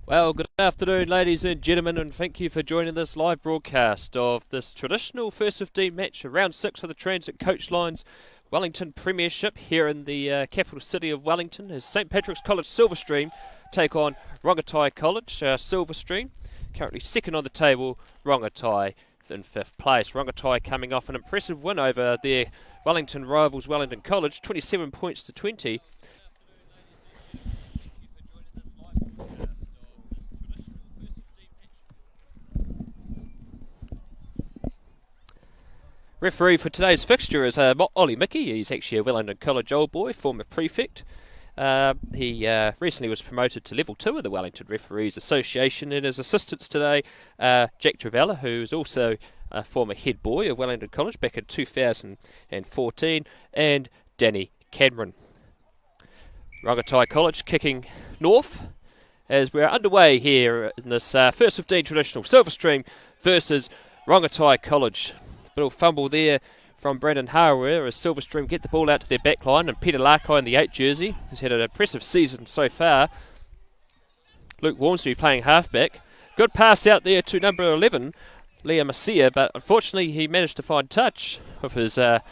Well, good afternoon, ladies and gentlemen, and thank you for joining this live broadcast of this traditional first 15 match, round 6 of the Transit Coach Lines Wellington Premiership here in the capital city of Wellington, as St Patrick's College Silverstream take on Rongotai College. Silverstream currently second on the table, Rongotai in 5th place. Rongotai coming off an impressive win over their Wellington rivals Wellington College, 27 points to 20. Referee for today's fixture is Ollie Mickey. He's actually a Wellington College old boy, former prefect. He recently was promoted to level 2 of the Wellington Referees Association, and his assistants today, Jack Travella, who is also a former head boy of Wellington College back in 2014, and Danny Cameron. Rongotai College kicking north as we're underway here in this first 15 traditional Silverstream versus Rongotai College. Little fumble there from Brandon Harwer as Silverstream get the ball out to their back line, and Peter Larkai in the 8 jersey has had an impressive season so far. Luke Wormsby playing halfback. Good pass out there to number 11, Liam Masia, but unfortunately he managed to find touch with his left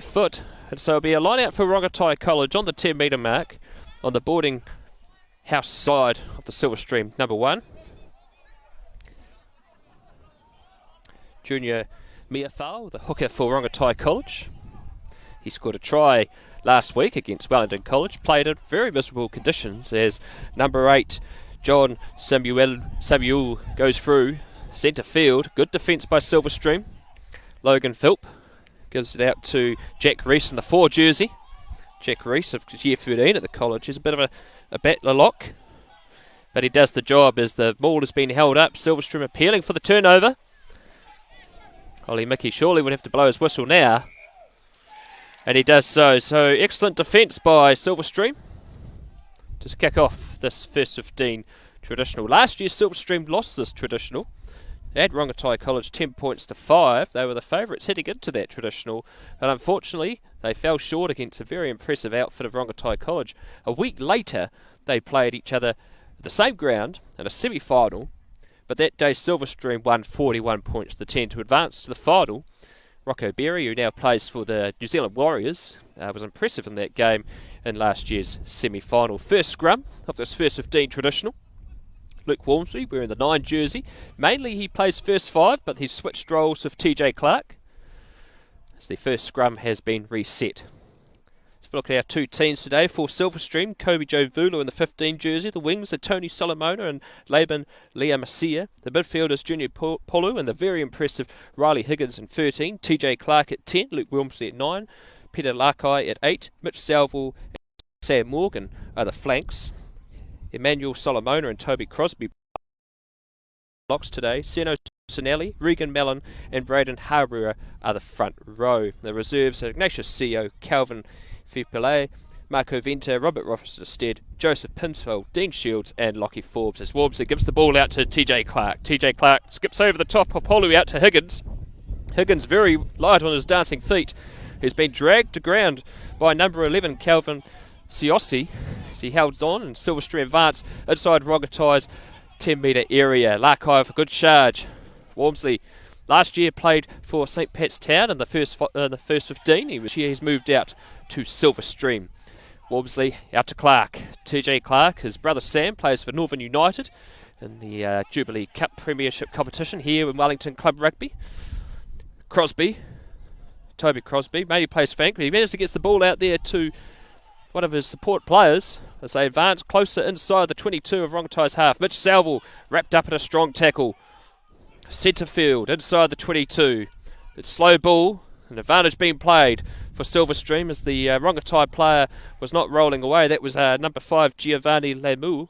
foot, and so it'll be a line out for Rongotai College on the 10 metre mark on the boarding house side of the Silverstream number 1. Junior Miafau, the hooker for Rongotai College. He scored a try last week against Wellington College, played in very miserable conditions as number 8 John Samuel goes through centre field. Good defence by Silverstream. Logan Philp gives it out to Jack Reese in the 4 jersey. Jack Reese of year 13 at the college is a bit of a battler lock, but he does the job as the ball has been held up. Silverstream appealing for the turnover. Ollie Mickey surely would have to blow his whistle now, and he does so. So excellent defence by Silverstream to kick off this first 15 traditional. Last year Silverstream lost this traditional. They had Rongotai College 10 points to 5. They were the favourites heading into that traditional, and unfortunately they fell short against a very impressive outfit of Rongotai College. A week later they played each other at the same ground in a semi-final, but that day Silverstream won 41 points to 10 to advance to the final. Rocco Berry, who now plays for the New Zealand Warriors, was impressive in that game in last year's semi-final. First scrum of this first 15 traditional. Luke Wormsby wearing the 9 jersey. Mainly he plays first 5, but he's switched roles with TJ Clark as the first scrum has been reset. Let's look at our 2 teams today. For Silverstream, Kobe Joe Vulu in the 15 jersey. The wings are Tony Solomona and Laban Liamasia. The midfielders Junior Polu and the very impressive Riley Higgins in 13. TJ Clark at 10. Luke Wormsley at 9. Peter Larkai at 8. Mitch Salvo and Sam Morgan are the flanks. Emmanuel Solomona and Toby Crosby blocks today. Seno Sinelli, Regan Mellon and Braden Harbour are the front row. The reserves are Ignatius Seo, Calvin Fipele, Marco Venta, Robert Rosterstead, Joseph Pinfield, Dean Shields and Lockie Forbes as Wormsley gives the ball out to TJ Clark. TJ Clark skips over the top of Polu out to Higgins. Higgins very light on his dancing feet. He's been dragged to ground by number 11 Calvin Siossi as he held on, and Silverstream advance inside Rongotai's 10 metre area. Larkai with a good charge. Wormsley last year played for St Pat's Town in the first 15. He's moved out to Silverstream. Wormsley out to Clark. TJ Clark, his brother Sam, plays for Northern United in the Jubilee Cup Premiership competition here in Wellington Club Rugby. Toby Crosby, mainly plays flank, but he managed to get the ball out there to one of his support players as they advance closer inside the 22 of Rongotai's half. Mitch Salvo wrapped up in a strong tackle. Centre field inside the 22. It's slow ball, an advantage being played for Silverstream as the Rongotai player was not rolling away. That was number 5 Giovanni Lemu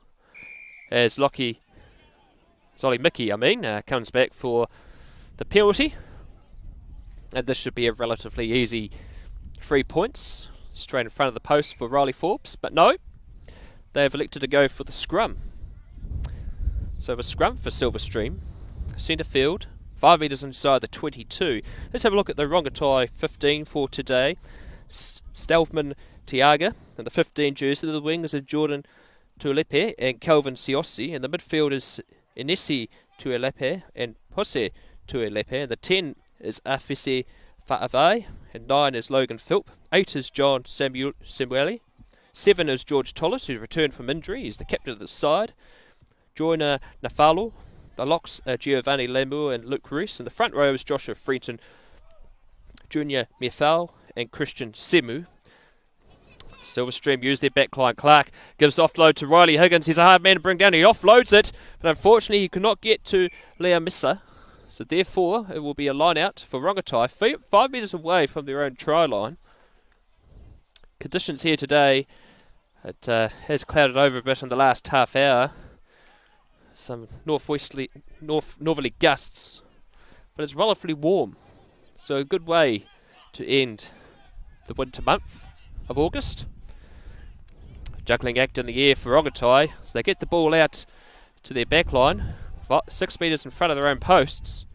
as Ollie Mickey comes back for the penalty, and this should be a relatively easy 3 points straight in front of the post for Riley Forbes, but no, they have elected to go for the scrum. So a scrum for Silverstream, centre field, 5 metres inside the 22. Let's have a look at the Rongotai 15 for today. Stelfman Tiaga in the 15 jersey. The wings are Jordan Tuilepe and Kelvin Siossi, and the midfield is Inesi Tuilepe and Jose Tuilepe, and the 10 is Afisi Fa'avai, and 9 is Logan Philp, 8 is John Samueli, 7 is George Tollis, who's returned from injury. He's the captain of the side. Joiner Nafalo. The locks are Giovanni Lemur and Luke Rees. And the front row is Joshua Frenton, Junior Methal and Christian Semu. Silverstream use their backline. Clark gives offload to Riley Higgins. He's a hard man to bring down. He offloads it, but unfortunately he could not get to Lea Missa. So therefore it will be a line out for Rongotai, 5 metres away from their own try line. Conditions here today, it has clouded over a bit in the last half hour. Some northerly gusts, but it's relatively warm. So a good way to end the winter month of August. Juggling act in the air for Rongotai as they get the ball out to their back line, 6 metres in front of their own posts.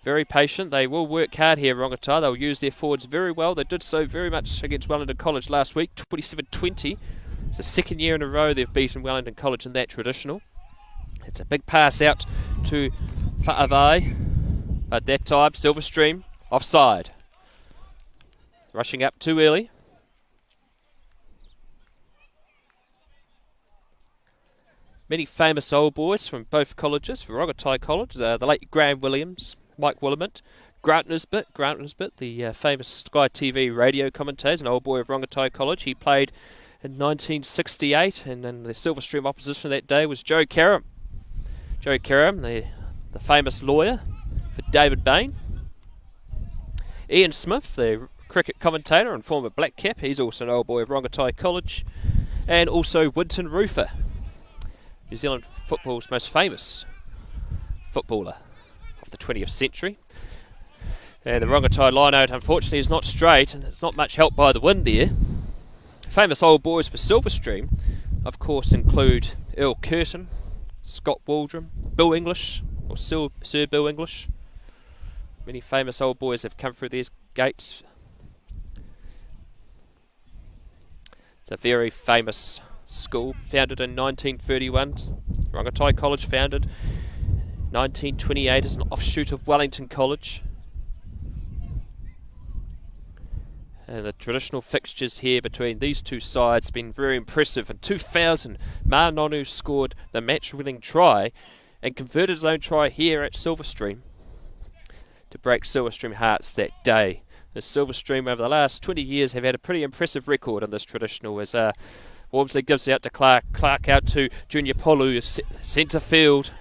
Very patient. They will work hard here, Rongotai. They'll use their forwards very well. They did so very much against Wellington College last week, 27-20. It's the second year in a row they've beaten Wellington College in that traditional. It's a big pass out to Fa'avai. At that time, Silverstream offside. Rushing up too early. Many famous old boys from both colleges, for Rongotai College, the late Graham Williams, Mike Willamette, Grant Nisbet, the famous Sky TV radio commentator, an old boy of Rongotai College. He played in 1968, and then the Silverstream opposition that day was Joe Karam. Joe Karam, the famous lawyer for David Bain. Ian Smith, the cricket commentator and former black cap, he's also an old boy of Rongotai College. And also Winton Rufer, New Zealand football's most famous footballer of the 20th century. And the Rongotai line-out unfortunately is not straight, and it's not much help by the wind there. Famous old boys for Silverstream of course include Earl Curtin, Scott Waldron, Bill English, or Sir Bill English. Many famous old boys have come through these gates. It's a very famous school, founded in 1931. Rongotai College founded 1928 as an offshoot of Wellington College. And the traditional fixtures here between these two sides have been very impressive. In 2000, Manonu scored the match-winning try and converted his own try here at Silverstream to break Silverstream hearts that day. The Silverstream over the last 20 years have had a pretty impressive record in this traditional, as Wormsley gives it out to Clark out to Junior Polu, centre field.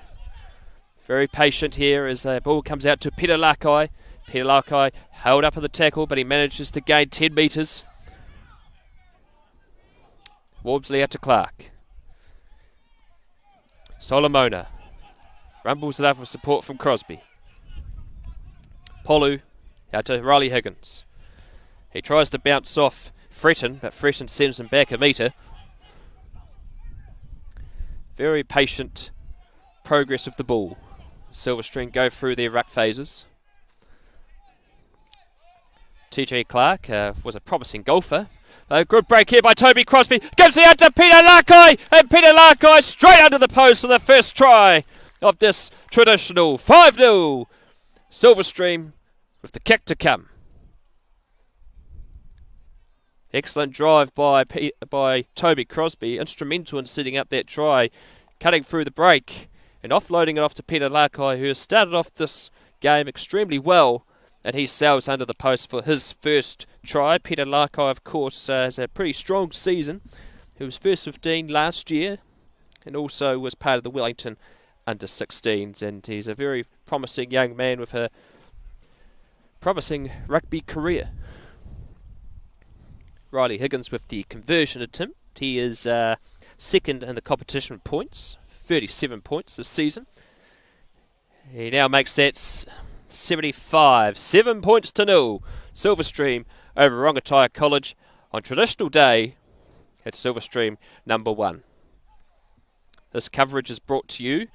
Very patient here as the ball comes out to Peter Lakai. Peter Lakai held up in the tackle, but he manages to gain 10 metres. Wormsley out to Clark. Solomona rumbles it up with support from Crosby. Polu out to Riley Higgins. He tries to bounce off Fretton, but Fretton sends him back a metre. Very patient progress of the ball. Silverstream go through their ruck phases. TJ Clark was a promising golfer. A good break here by Toby Crosby. Gives it out to Peter Lakai. And Peter Lakai straight under the post for the first try of this traditional. 5-0. Silverstream with the kick to come. Excellent drive by Toby Crosby. Instrumental in setting up that try. Cutting through the break and offloading it off to Peter Lakai, who has started off this game extremely well. And he sails under the post for his first try. Peter Lakai, of course, has a pretty strong season. He was first 15 last year and also was part of the Wellington under-16s. And he's a very promising young man with a promising rugby career. Riley Higgins with the conversion attempt. He is second in the competition points, 37 points this season. He now makes that 75, 7 points to 0. Silverstream over Rongotai College on traditional day at Silverstream number 1. This coverage is brought to you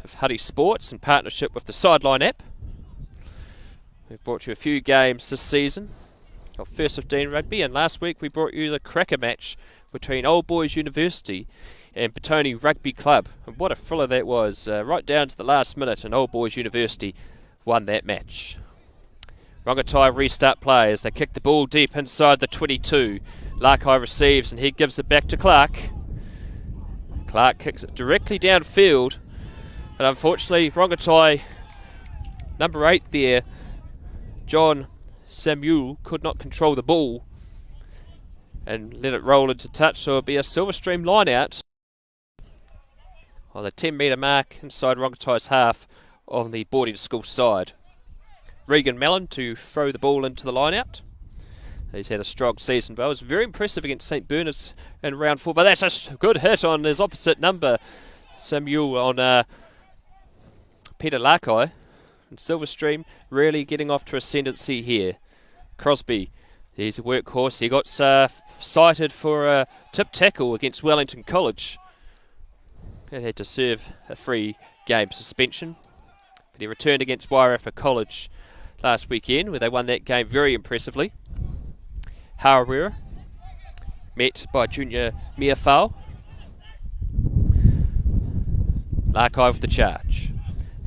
of Huddy Sports in partnership with the Sideline app. We've brought you a few games this season. of First 15 Rugby, and last week we brought you the cracker match between Old Boys University and Petone Rugby Club. And what a thriller that was, right down to the last minute, and Old Boys University won that match. Rongotai restart play as they kick the ball deep inside the 22. Larkai receives and he gives it back to Clark. Clark kicks it directly downfield, but unfortunately Rongotai, number 8 there, John Samuel, could not control the ball and let it roll into touch, so it'll be a Silverstream line out on the 10 metre mark inside Rongotai's half on the boarding school side. Regan Mellon to throw the ball into the line out. He's had a strong season, but it was very impressive against St Bernard's in round 4. But that's a good hit on his opposite number, Samuel, on Peter Larkai. And Silverstream really getting off to ascendancy here. Crosby, he's a workhorse. He got cited for a tip tackle against Wellington College. He had to serve a free game suspension. But he returned against Wairarapa College last weekend, where they won that game very impressively. Harawira, met by junior Miafau. Larkai with the charge.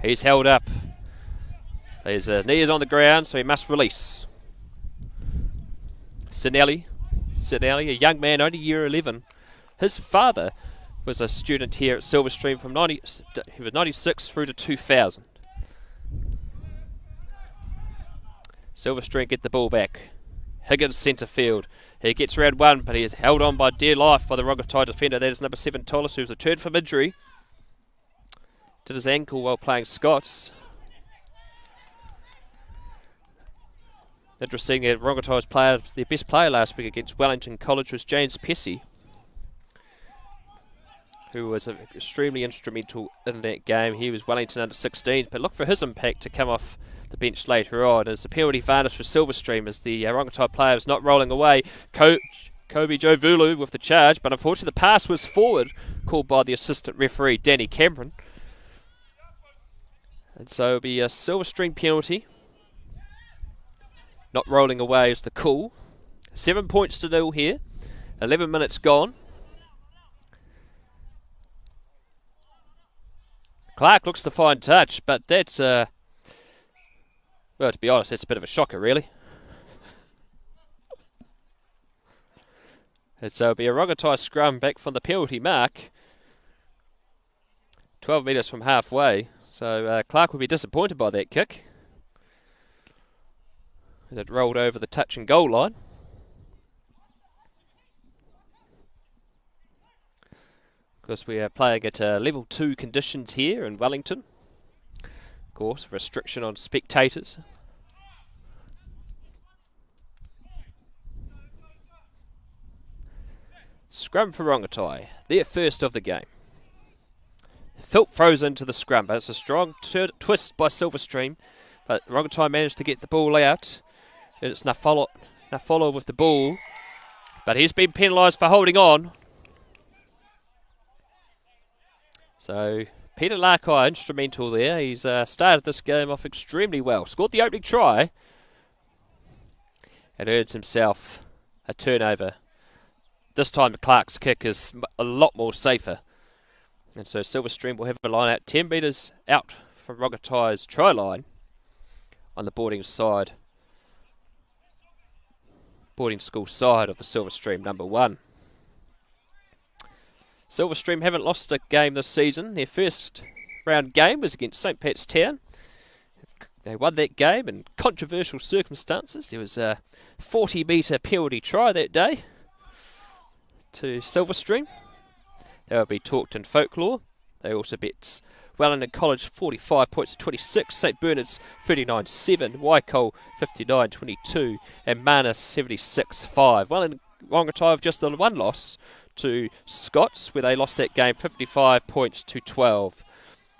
He's held up. His knee is on the ground, so he must release. Sinelli, a young man, only year 11. His father was a student here at Silverstream from 96 through to 2000. Silverstream get the ball back. Higgins centre field. He gets round one, but he is held on by dear life by the Rongotai defender. That is number 7, Tollis, who's returned from injury. Did his ankle while playing Scots. Interesting that Rongotai's player, their best player last week against Wellington College was James Pessy, who was extremely instrumental in that game. He was Wellington under 16s, but look for his impact to come off the bench later on as the penalty varnish for Silverstream as the Rongotai player is not rolling away. Kobe Jovulu with the charge, but unfortunately the pass was forward, called by the assistant referee Danny Cameron. And so it'll be a Silverstream penalty. Not rolling away is the call. 7 points to 0 here. 11 minutes gone. Clark looks to find touch, but that's well, to be honest, that's a bit of a shocker, really. And so it'll be a Rongotai scrum back from the penalty mark. 12 metres from halfway. So Clark will be disappointed by that kick. It rolled over the touch and goal line. Of course, we are playing at level 2 conditions here in Wellington. Of course, restriction on spectators. Scrum for Rongotai, their first of the game. Philp throws into the scrum, but it's a strong twist by Silverstream. But Rongotai managed to get the ball out. It's Nafolo with the ball, but he's been penalised for holding on. So Peter Larkai instrumental there. He's started this game off extremely well. Scored the opening try and earns himself a turnover. This time Clark's kick is a lot more safer. And so Silverstream will have a line out 10 metres out from Rongotai's try line on the boarding school side of the Silverstream number 1. Silverstream haven't lost a game this season. Their first round game was against St Pat's Town. They won that game in controversial circumstances. There was a 40-metre penalty try that day to Silverstream. That will be talked in folklore. They also bet Wellington College 45 points to 26, St Bernard's 39-7, Waikol 59-22, and Mana 76-5. Wellington Rongotai have just the one loss to Scots, where they lost that game 55 points to 12.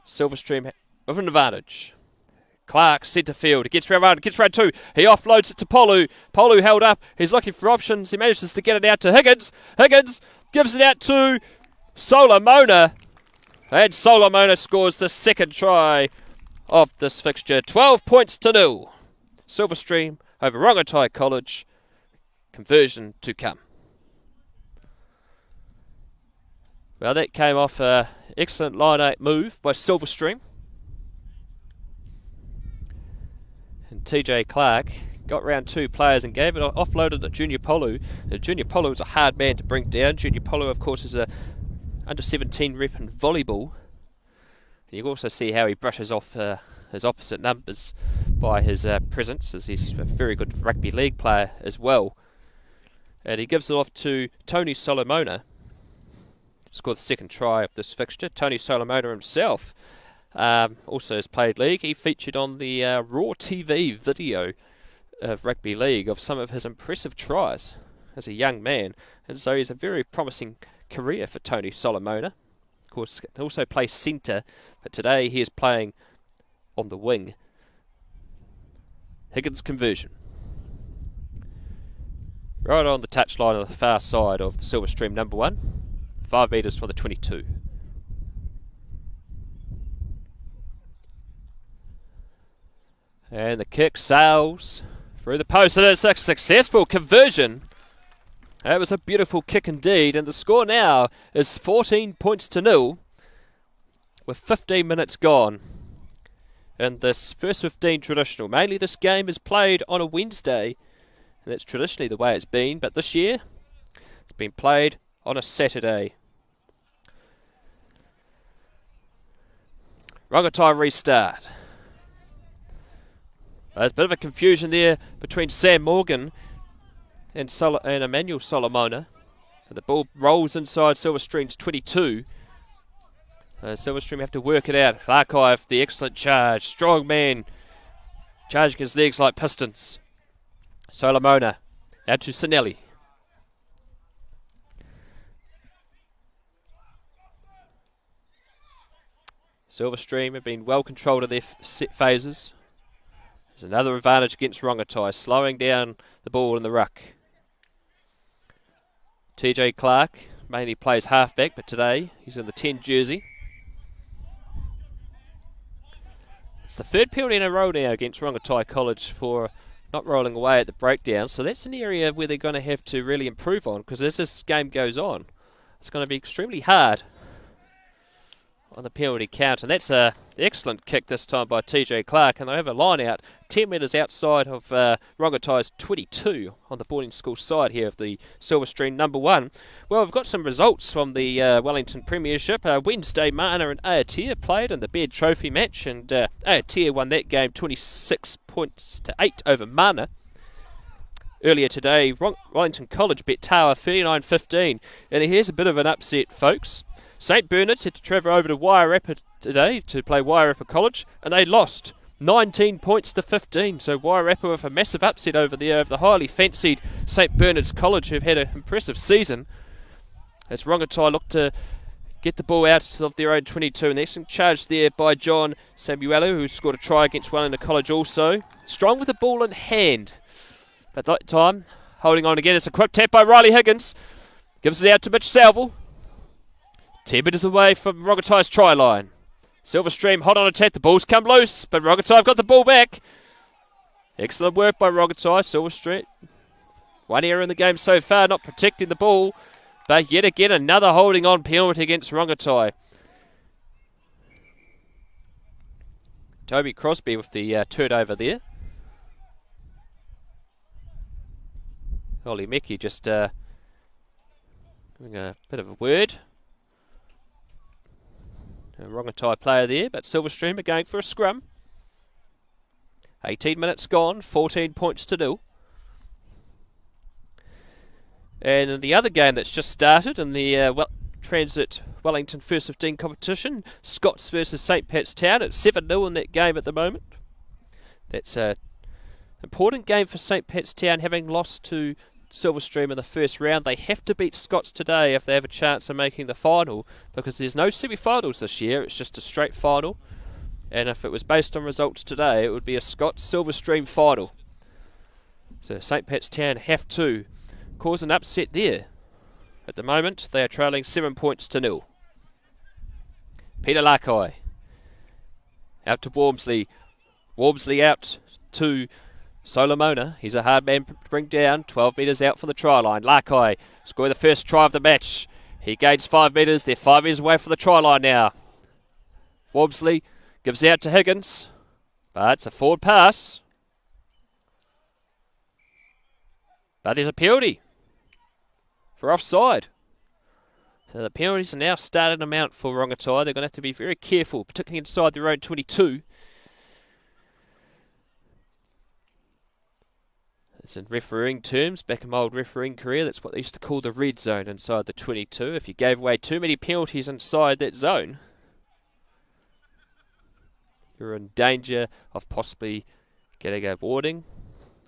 Silverstream with an advantage. Clark, centre field, he gets round 2, he offloads it to Polu. Polu held up, he's looking for options, he manages to get it out to Higgins. Higgins gives it out to Solomona. And Solomona scores the second try of this fixture. 12 points to 0. Silverstream over Rongotai College conversion to come. Well, that came off an excellent line 8 move by Silverstream. And TJ Clark got round 2 players and gave it offloaded at Junior Polu. Junior Polu is a hard man to bring down. Junior Polu, of course, is a under 17 rep in volleyball. You can also see how he brushes off his opposite numbers by his presence, as he's a very good rugby league player as well. And he gives it off to Tony Solomona. Scored the second try of this fixture. Tony Solomona himself also has played league. He featured on the Raw TV video of rugby league of some of his impressive tries as a young man, and so he's a very promising career for Tony Solomona. Of course, he can also play centre, but today he is playing on the wing. Higgins conversion. Right on the touchline on the far side of the Silverstream number 1. 5 metres for the 22. And the kick sails through the post, and it's a successful conversion. That was a beautiful kick indeed, and the score now is 14 points to 0 with 15 minutes gone. And this first 15 traditional, mainly this game is played on a Wednesday, and that's traditionally the way it's been, but this year it's been played on a Saturday. Rongotai restart. There's a bit of a confusion there between Sam Morgan and Emmanuel Solomona. The ball rolls inside Silverstream's 22. Silverstream have to work it out. Larkive, the excellent charge. Strong man. Charging his legs like pistons. Solomona. Out to Sinelli. Silverstream have been well controlled in their set phases. There's another advantage against Rongotai, slowing down the ball in the ruck. TJ Clark mainly plays halfback, but today he's in the 10 jersey. It's the third penalty in a row now against Rongotai College for not rolling away at the breakdown, so that's an area where they're going to have to really improve on, because as this game goes on, it's going to be extremely hard on the penalty count. And that's an excellent kick this time by TJ Clark, and they have a line out 10 metres outside of Rongotai's 22 on the boarding school side here of the Silverstream number 1. Well, we've got some results from the Wellington Premiership. Wednesday, Mana and Aotea played in the Baird Trophy match, and Aotea won that game 26 points to 8 over Mana. Earlier today, Wellington College beat Tawa 39-15, and here's a bit of an upset, folks. St Bernard's had to travel over to Wairarapa today to play Wairarapa College, and they lost 19 points to 15. So Wairarapa with a massive upset over there of the highly fancied St Bernard's College, who've had an impressive season. As Rongotai look to get the ball out of their own 22, and there's some charge there by John Samuelu, who scored a try against Wellington College also. Strong with the ball in hand, but that time holding on again. It's a quick tap by Riley Higgins, gives it out to Mitch Salville. 10 metres away from Rongotai's try line. Silverstream hot on attack. The ball's come loose, but Rongotai got the ball back. Excellent work by Rongotai. Silverstream, one error in the game so far, not protecting the ball, but yet again another holding on penalty against Rongotai. Toby Crosby with the turnover there. Ollie Mecki just having a bit of a word. A Rongotai player there, but Silverstream are going for a scrum. 18 minutes gone, 14 points to 0. And in the other game that's just started in the Transit Wellington First 15 competition, Scots versus St Pat's Town. It's 7-0 in that game at the moment. That's an important game for St Pat's Town, having lost to Silverstream in the first round. They have to beat Scots today if they have a chance of making the final, because there's no semi-finals this year. It's just a straight final, and if it was based on results today, it would be a Scots Silverstream final. So St Pat's Town have to cause an upset there. At the moment they are trailing 7 points to 0. Peter Larkai out to Wormsley. Wormsley out to Solomona, he's a hard man to bring down. 12 metres out from the try line. Lakai scoring the first try of the match. He gains 5 metres. They're 5 metres away from the try line now. Wobsley gives out to Higgins, but it's a forward pass. But there's a penalty for offside. So the penalties are now starting to mount for Rongotai. They're going to have to be very careful, particularly inside their own 22. It's in refereeing terms, back in my old refereeing career, that's what they used to call the red zone inside the 22. If you gave away too many penalties inside that zone, you're in danger of possibly getting a warning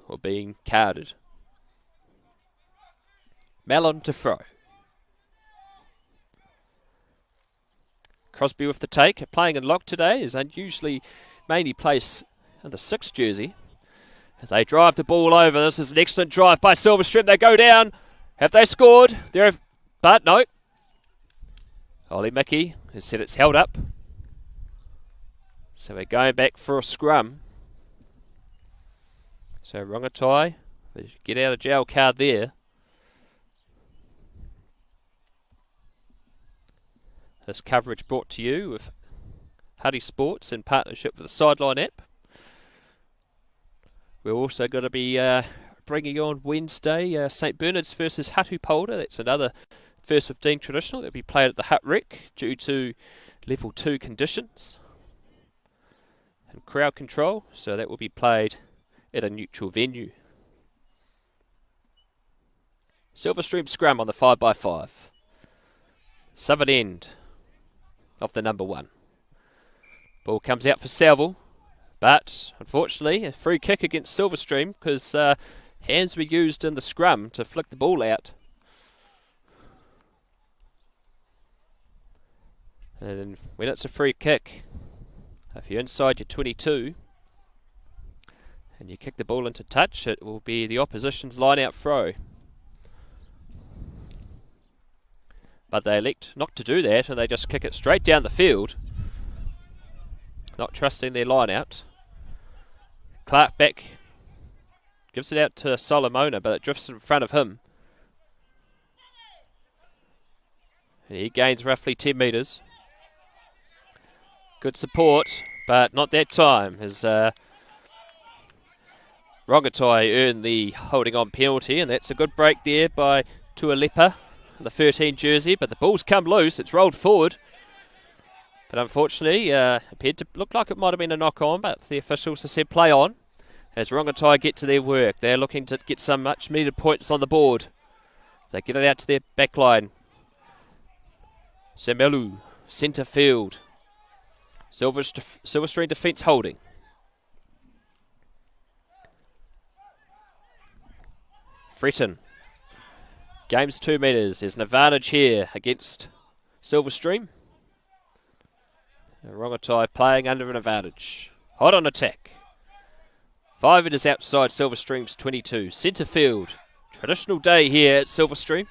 or being carded. Mellon to throw. Crosby with the take, playing in lock today, is unusually mainly plays in the 6th jersey. As they drive the ball over, this is an excellent drive by Silverstream. They go down. Have they scored? But no. Ollie Mickey has said it's held up. So we're going back for a scrum. So Rongotai, get out of jail card there. This coverage brought to you with Huddy Sports in partnership with the Sideline app. We're also going to be bringing on Wednesday St Bernard's versus Hatupolder. That's another first 15 traditional that will be played at the Hut Rec due to level 2 conditions and crowd control. So that will be played at a neutral venue. Silverstream scrum on the 5x5. Southern end of the number 1. Ball comes out for Salville, but unfortunately a free kick against Silverstream because hands were used in the scrum to flick the ball out. And when it's a free kick, if you're inside your 22 and you kick the ball into touch, it will be the opposition's line-out throw. But they elect not to do that, and they just kick it straight down the field, not trusting their line out. Clark back, gives it out to Solomona, but it drifts in front of him. And he gains roughly 10 metres. Good support, but not that time, as Rongotai earned the holding on penalty, and that's a good break there by Tualepa. The 13 jersey, but the ball's come loose. It's rolled forward, but unfortunately appeared to look like it might have been a knock on, but the officials have said play on as Rongotai get to their work. They're looking to get some much needed points on the board. They get it out to their back line. Semelu, centre field. Silverstream defence holding. Fretton. Game's 2 metres. There's an advantage here against Silverstream. Rongotai playing under an advantage. Hot on attack. 5 metres outside Silverstream's 22. Centre field. Traditional day here at Silverstream.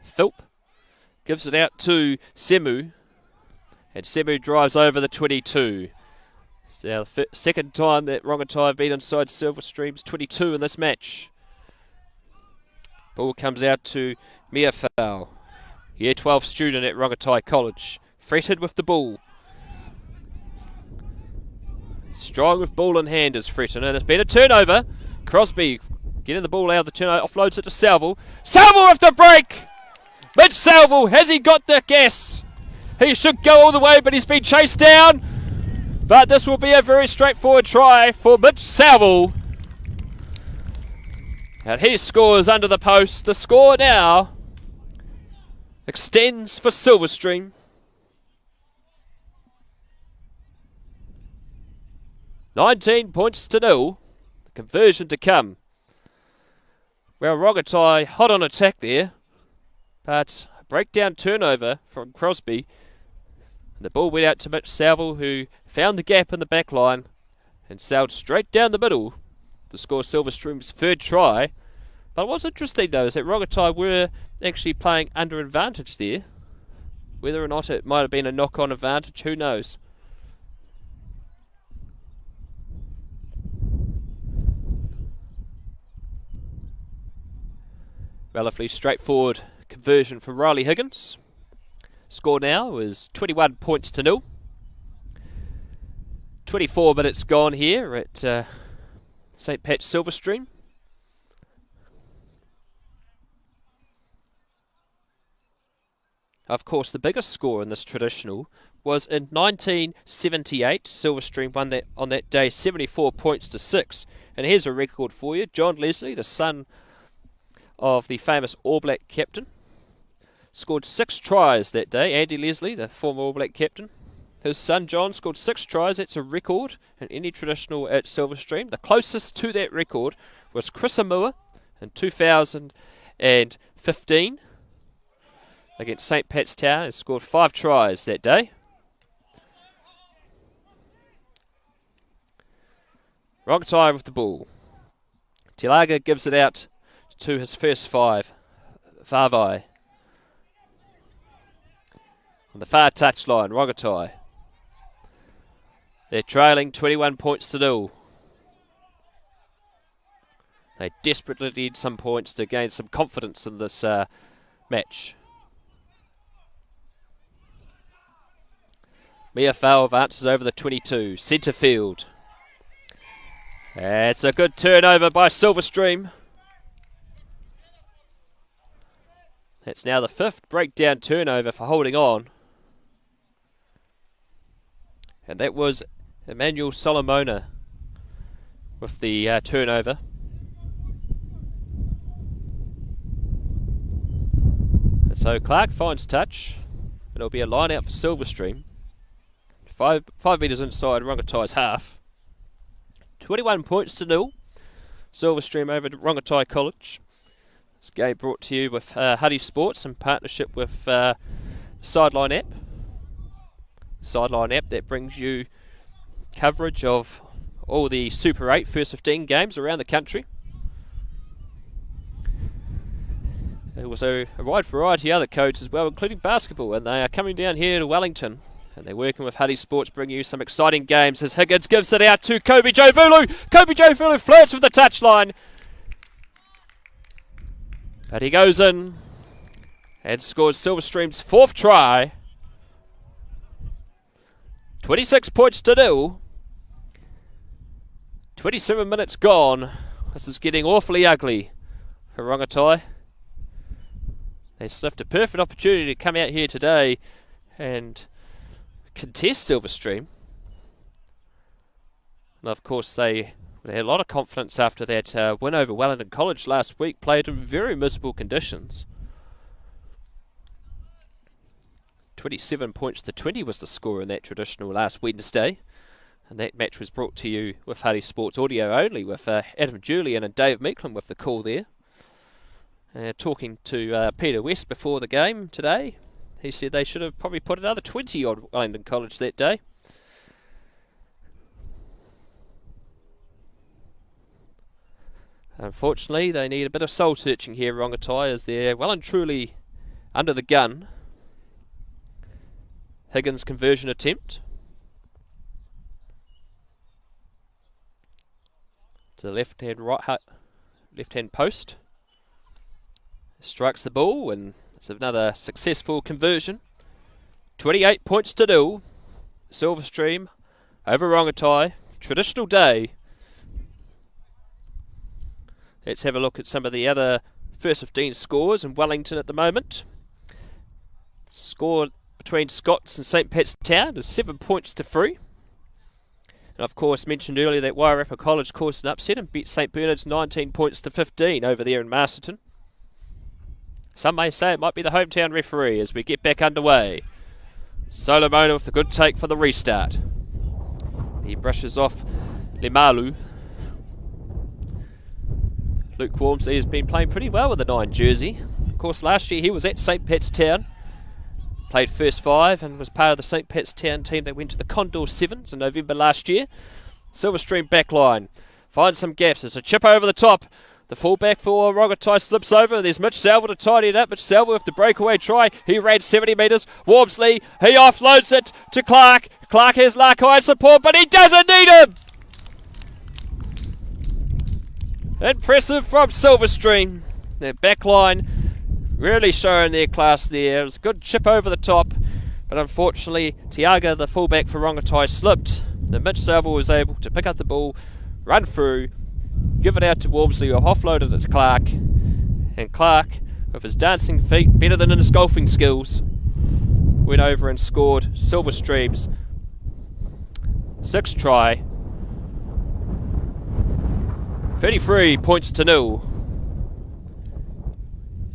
Philp gives it out to Semu. And Semu drives over the 22. It's now the second time that Rongotai have been inside Silverstream's 22 in this match. Ball comes out to Miafau, Year 12 student at Rongotai College. Fretted with the ball. Strong with ball in hand is Fretton, and it's been a turnover. Crosby getting the ball out of the turnover, offloads it to Salville. Salville with the break! Mitch Salville, has he got the gas? He should go all the way, but he's been chased down. But this will be a very straightforward try for Mitch Salville. And he scores under the post. The score now extends for Silverstream. $19-0. The conversion to come. Well, Rongotai hot on attack there. But a breakdown turnover from Crosby. And the ball went out to Mitch Salville, who found the gap in the back line and sailed straight down the middle to score Silverstream's third try. But what's interesting though is that Rongotai were actually playing under advantage there. Whether or not it might have been a knock-on advantage, who knows. Relatively straightforward conversion from Riley Higgins. Score now is 21 points to 0. 24 minutes gone here at St. Pat's Silverstream. Of course, the biggest score in this traditional was in 1978. Silverstream won that on that day 74 points to 6. And here's a record for you. John Leslie, the son of the famous All Black captain, scored 6 tries that day. Andy Leslie, the former All Black captain, his son John scored 6 tries. That's a record in any traditional at Silverstream. The closest to that record was Chris Amua in 2015 against St. Pat's Town. He scored 5 tries that day. Rongotai with the ball. Tilaga gives it out to his first 5. Vavai. On the far touchline, Rongotai. They're trailing 21 points to 0. They desperately need some points to gain some confidence in this match. Miafau advances over the 22. Centre field. It's a good turnover by Silverstream. That's now the 5th breakdown turnover for holding on. And that was Emmanuel Solomona with the turnover. And so Clark finds touch. It'll be a line out for Silverstream. 5 metres inside Rongotai's half. 21 points to 0. Silverstream over to Rongotai College. This game brought to you with Huddy Sports in partnership with Sideline app. Sideline app that brings you coverage of all the Super 8 first 15 games around the country. There was a wide variety of other codes as well, including basketball, and they are coming down here to Wellington. And they're working with Huddy Sports, bringing you some exciting games as Higgins gives it out to Kobe Jovulu. Kobe Jovulu flirts with the touchline. But he goes in and scores Silverstream's 4th try. 26 points to 0. 27 minutes gone. This is getting awfully ugly for Rongotai. They sniffed a perfect opportunity to come out here today and contest Silverstream. And of course they had a lot of confidence after that win over Wellington College last week, played in very miserable conditions. 27 points to 20 was the score in that traditional last Wednesday. And that match was brought to you with Huddy Sports audio only, with Adam Julian and Dave Meeklin with the call there. Talking to Peter West before the game today, he said they should have probably put another 20 on Wellington College that day. Unfortunately, they need a bit of soul searching here, Rongotai, as they're well and truly under the gun. Higgins' conversion attempt. To the left-hand post. Strikes the ball, and it's another successful conversion. 28 points to 0. Silverstream over Rongotai. Traditional day. Let's have a look at some of the other first 15 scores in Wellington at the moment. Score between Scots and St. Pat's Town is 7 points to 3. And of course, mentioned earlier that Wairarapa College caused an upset and beat St. Bernard's 19 points to 15 over there in Masterton. Some may say it might be the hometown referee as we get back underway. Solomona with a good take for the restart. He brushes off Limalu. Luke Wormsley has been playing pretty well with the 9 jersey. Of course, last year he was at St. Pat's Town. Played first 5 and was part of the St. Pat's Town team that went to the Condor Sevens in November last year. Silverstream backline. Finds some gaps. There's a chip over the top. The fullback for Rongotai slips over. There's Mitch Salva to tidy it up. Mitch Salva with the breakaway try. He ran 70 metres. Wormsley, he offloads it to Clark. Clark has Larkai support, but he doesn't need him! Impressive from Silverstream. Their back line really showing their class there. It was a good chip over the top, but unfortunately Tiaga, the fullback for Rongotai, slipped. The Mitch Salvo was able to pick up the ball, run through, give it out to Walmsley, who offloaded it to Clark, and Clark, with his dancing feet, better than in his golfing skills, went over and scored Silverstream's 6th try. 33 points to 0.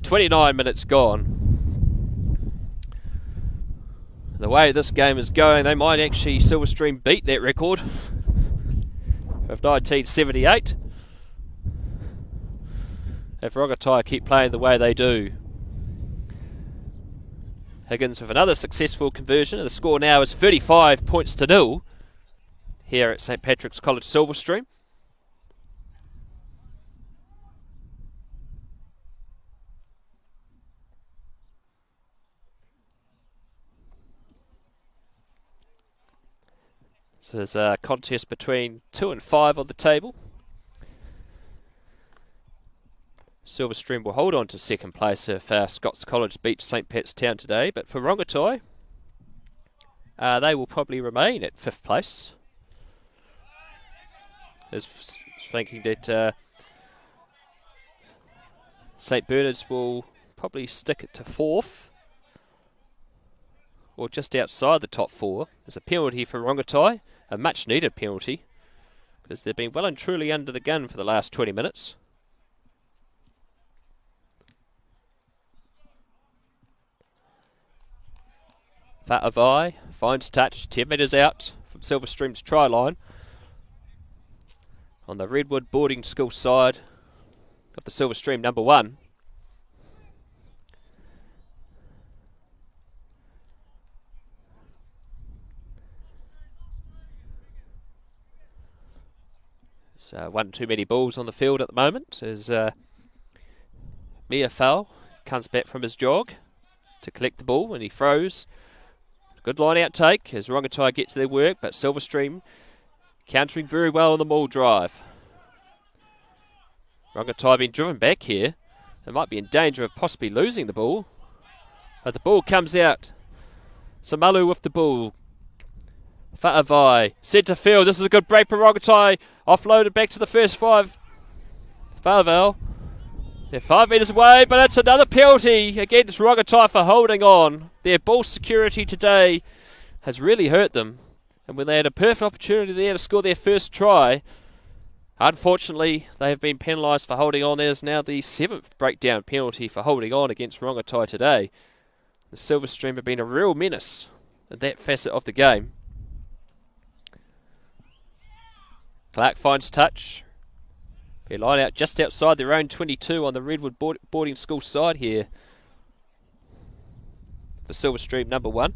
29 minutes gone. The way this game is going, they might actually, Silverstream, beat that record of 1978 if Rongotai keep playing the way they do. Higgins with another successful conversion. The score now is 35 points to 0 here at St Patrick's College, Silverstream. This is a contest between 2 and 5 on the table. Silverstream will hold on to second place if Scots College beats St Pat's Town today, but for Rongotai, they will probably remain at 5th place. Is thinking that St Bernard's will probably stick it to 4th, or just outside the top 4. There's a penalty for Rongotai, a much needed penalty, because they've been well and truly under the gun for the last 20 minutes. Fatavai finds touch, 10 metres out from Silverstream's try line. On the Redwood boarding school side of the Silverstream number 1. So one too many balls on the field at the moment as Mia Fowl comes back from his jog to collect the ball and he throws. Good line out take as Rongotai gets their work, but Silverstream countering very well on the maul drive. Rongotai being driven back here. They might be in danger of possibly losing the ball. But the ball comes out. Samalu with the ball. Fatavai, centre field. This is a good break for Rongotai. Offloaded back to the first 5. Fatavai. They're 5 metres away, but it's another penalty against Rongotai for holding on. Their ball security today has really hurt them. And when they had a perfect opportunity there to score their first try, unfortunately, they have been penalised for holding on. There's now the 7th breakdown penalty for holding on against Rongotai today. The Silverstream have been a real menace in that facet of the game. Clark finds touch. They line out just outside their own 22 on the Redwood boarding school side here. The Silverstream number 1.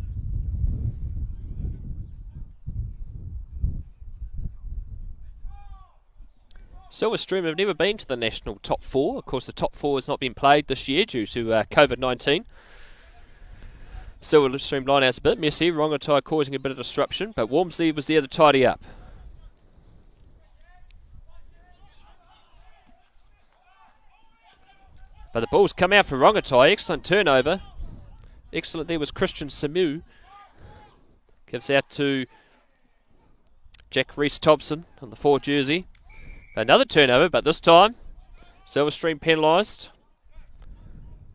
Silverstream have never been to the national top 4. Of course, the top 4 has not been played this year due to COVID-19. Silverstream line out's a bit messy. Rongotai causing a bit of disruption, but Walmsley was there to tidy up. But the ball's come out for Rongotai. Excellent turnover. Excellent there was Christian Samu. Gives out to Jack Reese-Thompson on the 4 jersey. Another turnover, but this time Silverstream penalised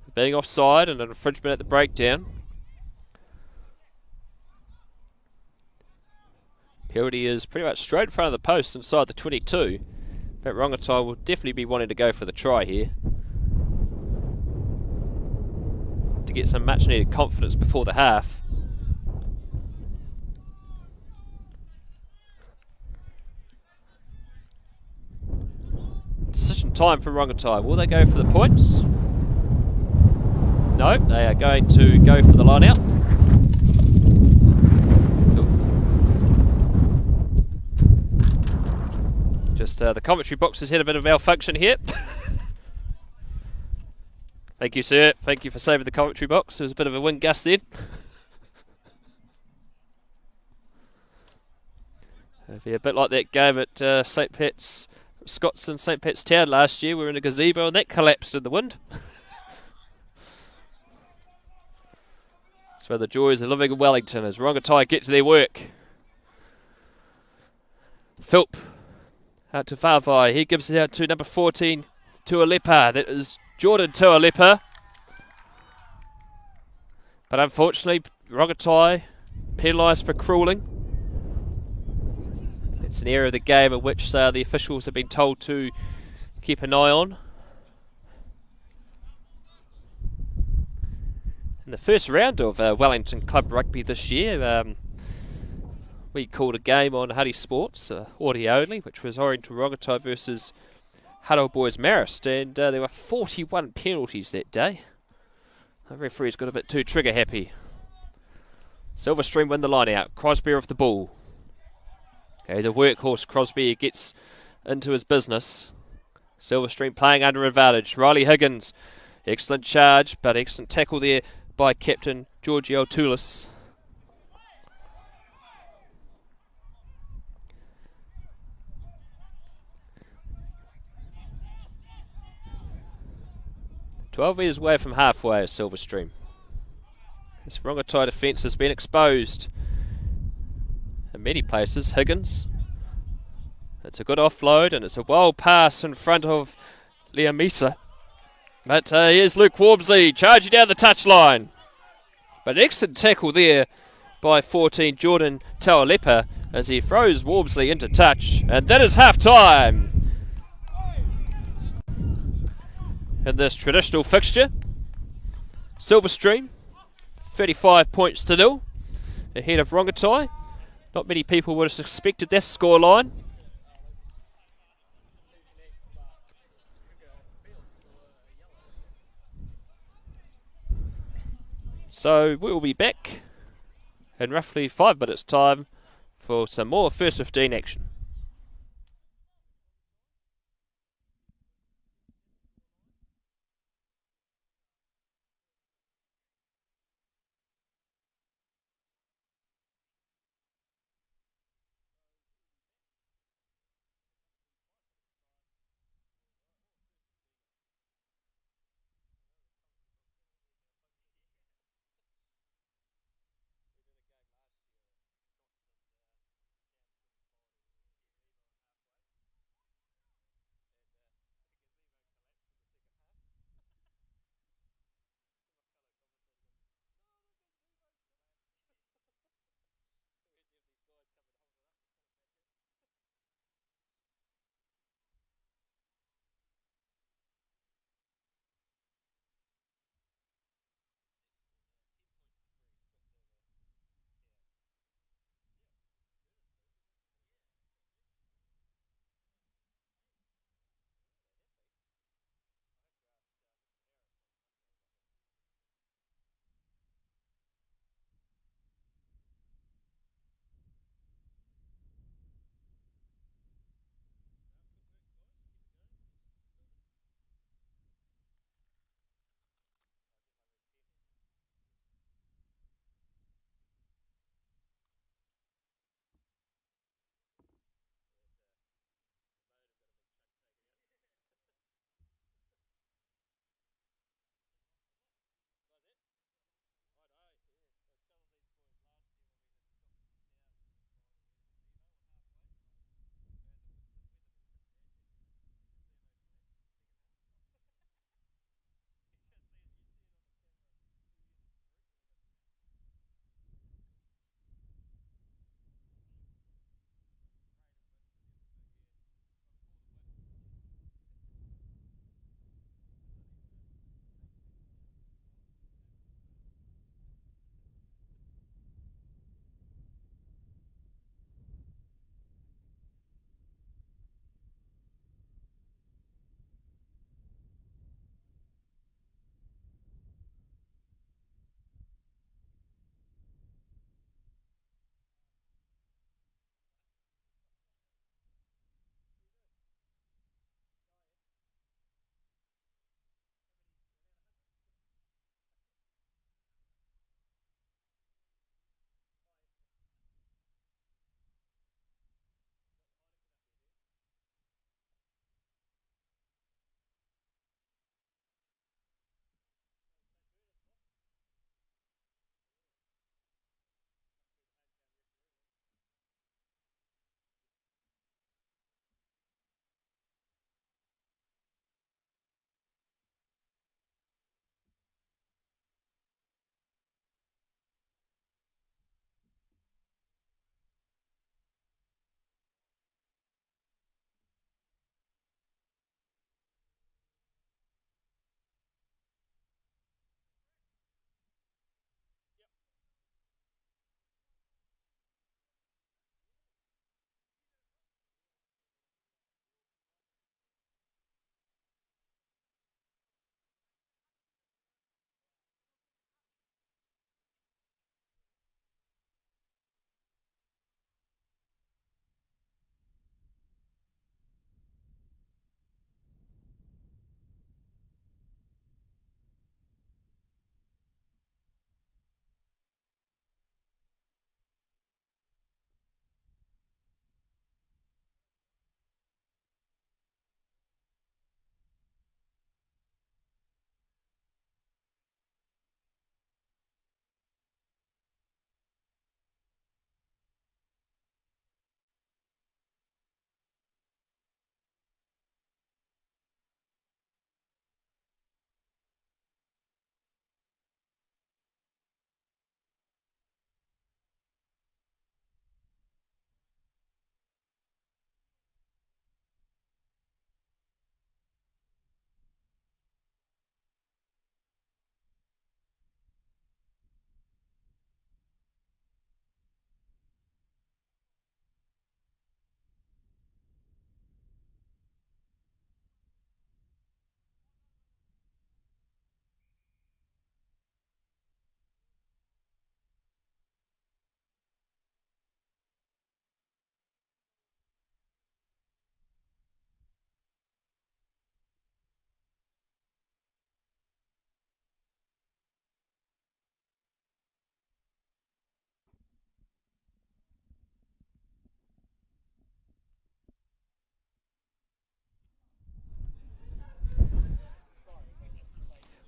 for being offside and an infringement at the breakdown. Penalty is pretty much straight in front of the post inside the 22. But Rongotai will definitely be wanting to go for the try here to get some much needed confidence before the half. Decision time for Rongotai. Will they go for the points? No, they are going to go for the line out. Just the commentary box has had a bit of malfunction here. Thank you, sir. Thank you for saving the commentary box. There was a bit of a wind gust then. It'll be a bit like that game at St Pat's Scots and St Pat's Town last year were in a gazebo and that collapsed in the wind. So the joys of living in Wellington as Rongotai get to their work. Philp out to Vavai. He gives it out to number 14, Tualepa. That is Jordan Tualepa. But unfortunately, Rongotai penalised for crawling. It's an area of the game at which the officials have been told to keep an eye on. In the first round of Wellington Club Rugby this year, we called a game on Huddy Sports, audio only, which was Orange Rongotai versus Huddle Boys Marist, and there were 41 penalties that day. The referee's got a bit too trigger happy. Silverstream win the line out. Crosby off the ball. He's a workhorse. Crosby gets into his business. Silverstream playing under advantage. Riley Higgins, excellent charge, but excellent tackle there by captain Giorgio Tulis. "12 metres away from halfway is Silverstream. This Rongotai defence has been exposed in many places. Higgins. It's a good offload and it's a wild pass in front of Liamisa. But here's Luke Wormsley charging down the touchline. But an excellent tackle there by 14 Jordan Tualepa as he throws Wormsley into touch. And that is half time in this traditional fixture. Silverstream 35 points to 0 ahead of Rongotai. Not many people would have expected this scoreline. So we'll be back in roughly 5 minutes time for some more first 15 action.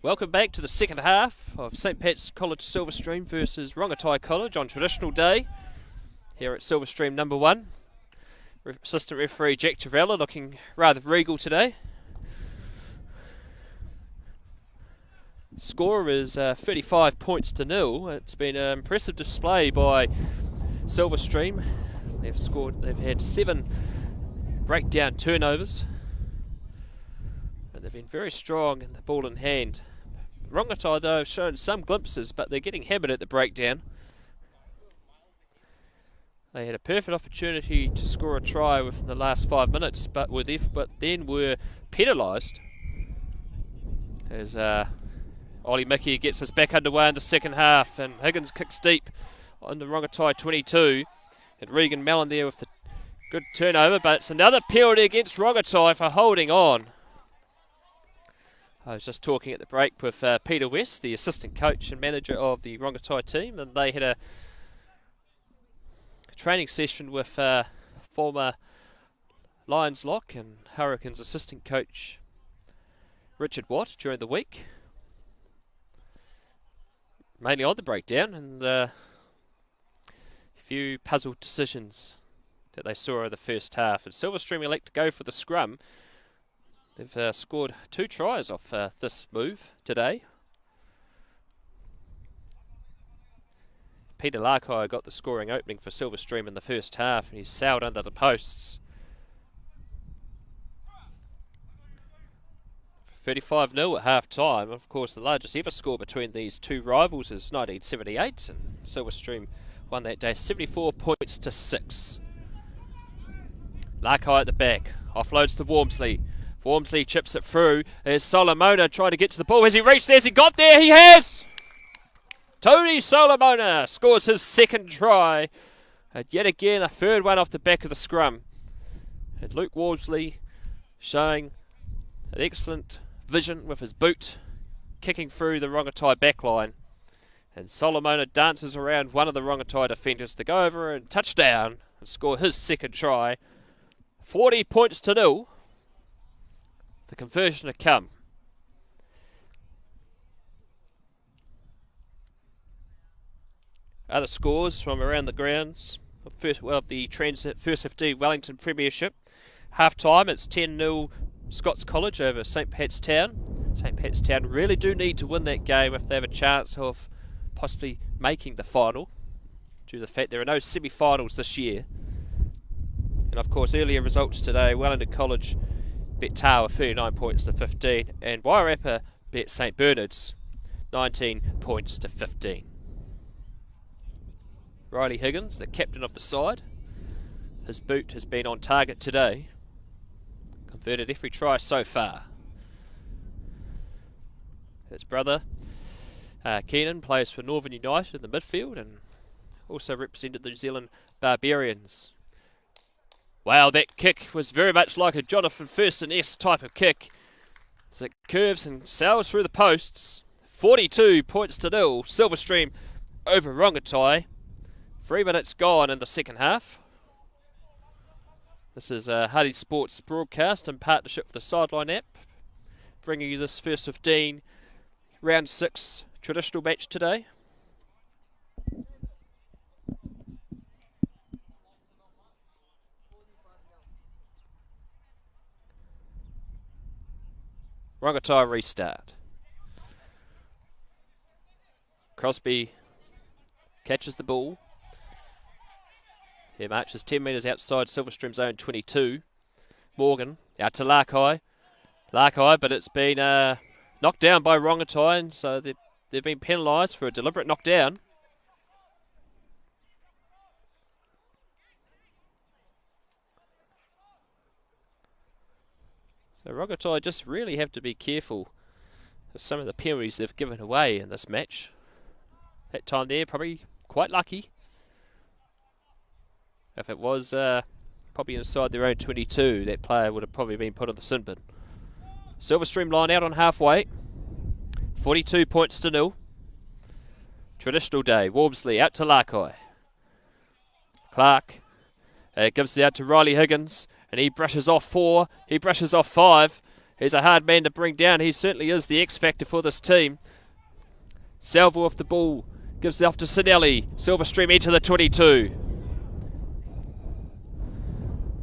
Welcome back to the second half of St Pat's College Silverstream versus Rongotai College on traditional day here at Silverstream number 1. Assistant referee Jack Tavella looking rather regal today. Score is 35 points to 0. It's been an impressive display by Silverstream. They've had 7 breakdown turnovers. And they've been very strong in the ball in hand. Rongotai though have shown some glimpses, but they're getting hammered at the breakdown. They had a perfect opportunity to score a try within the last 5 minutes, but then were penalised as Ollie Mickey gets us back underway in the second half, and Higgins kicks deep on the Rongotai 22, and Regan Mellon there with the good turnover, but it's another penalty against Rongotai for holding on. I was just talking at the break with Peter West, the assistant coach and manager of the Rongotai team, and they had a training session with former Lions Lock and Hurricanes assistant coach Richard Watt during the week, mainly on the breakdown, and a few puzzle decisions that they saw in the first half. And Silverstream elect to go for the scrum. They've scored 2 tries off this move today. Peter Larkai got the scoring opening for Silverstream in the first half, and he sailed under the posts. 35-0 at half-time. Of course, the largest ever score between these two rivals is 1978, and Silverstream won that day 74 points to 6. Larkai at the back, offloads to Wormsley. Wormsley chips it through. There's Solomona trying to get to the ball. Has he reached there? Has he got there? He has! Tony Solomona scores his second try. And yet again, a third one off the back of the scrum. And Luke Wormsley showing an excellent vision with his boot, kicking through the Rongotai backline. And Solomona dances around one of the Rongotai defenders to go over and touchdown and score his second try. 40 points to 0. The conversion to come. Other scores from around the grounds of the Transit First 15 Wellington Premiership. Half time, it's 10-0 Scots College over St Pat's Town. St Pat's Town really do need to win that game if they have a chance of possibly making the final, due to the fact there are no semi-finals this year. And of course, earlier results today, Wellington College bet Tower 39 points to 15, and Wairarapa bet St Bernard's 19 points to 15. Riley Higgins, the captain of the side, his boot has been on target today. Converted every try so far. His brother Keenan plays for Northern United in the midfield and also represented the New Zealand Barbarians. Wow, that kick was very much like a Jonathan Thurston-esque type of kick, as it curves and sails through the posts. 42 points to 0, Silverstream over Rongotai. 3 minutes gone in the second half. This is Hardy Sports broadcast in partnership with the Sideline app, bringing you this first 15 round 6 traditional match today. Rongotai restart. Crosby catches the ball. He marches 10 metres outside Silverstream zone 22. Morgan out to Larkai. Larkai, but it's been knocked down by Rongotai, and so they've been penalised for a deliberate knockdown. So Rongotai just really have to be careful of some of the penalties they've given away in this match. That time there, probably quite lucky. If it was probably inside their own 22, that player would have probably been put on the sin bin. Silverstream line out on halfway. 42 points to 0. Traditional day. Wormsley out to Larkai. Clark gives it out to Riley Higgins, and he brushes off 4. He brushes off 5. He's a hard man to bring down. He certainly is the X factor for this team. Salvo off the ball. Gives it off to Sinelli. Silverstream into the 22.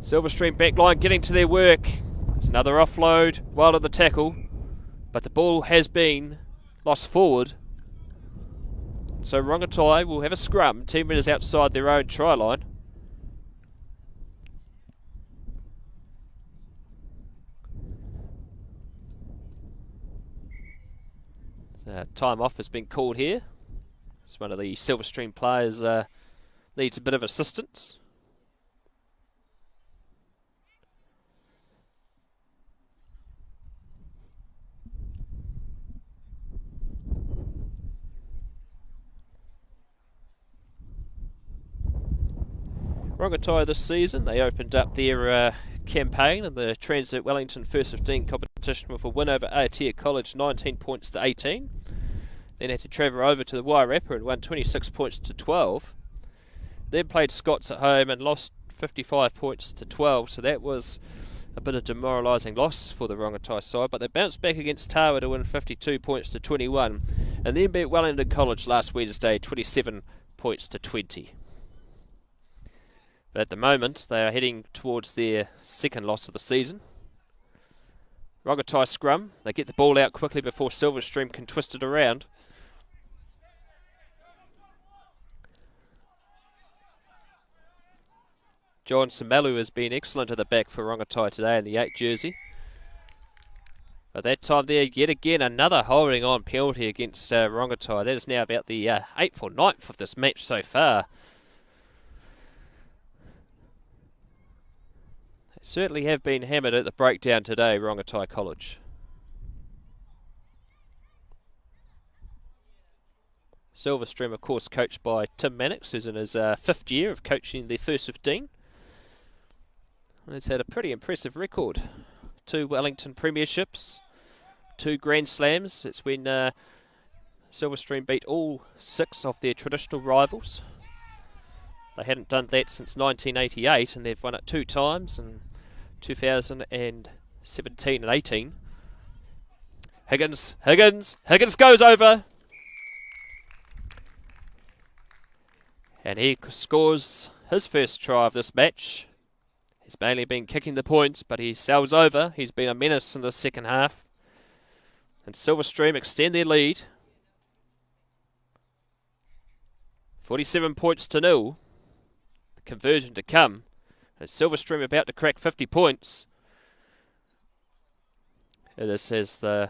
Silverstream backline getting to their work. There's another offload. Wild of the tackle. But the ball has been lost forward. So Rongotai will have a scrum. 10 metres outside their own try line. Time off has been called here. It's one of the Silverstream players needs a bit of assistance. Rongotai this season, they opened up their campaign in the Transit Wellington First 15 competition with a win over Aotea College, 19 points to 18. Then had to travel over to the Wairarapa and won 26 points to 12. Then played Scots at home and lost 55 points to 12, so that was a bit of demoralising loss for the Rongotai side, but they bounced back against Tawa to win 52 points to 21, and then beat Wellington College last Wednesday 27 points to 20. But at the moment they are heading towards their second loss of the season. Rongotai scrum, they get the ball out quickly before Silverstream can twist it around. John Samalu has been excellent at the back for Rongotai today in the 8 jersey. But that time there, yet again, another holding on penalty against Rongotai. That is now about the 8th or 9th of this match so far. They certainly have been hammered at the breakdown today, Rongotai College. Silverstream, of course, coached by Tim Mannix, who's in his 5th year of coaching the first 15. He's had a pretty impressive record. 2 Wellington Premierships, 2 Grand Slams. It's when Silverstream beat all 6 of their traditional rivals. They hadn't done that since 1988, and they've won it 2 times in 2017 and 18. Higgins goes over. And he scores his first try of this match. He's mainly been kicking the points, but he sails over. He's been a menace in the second half. And Silverstream extend their lead. 47 points to 0. The conversion to come. And Silverstream about to crack 50 points. And this is the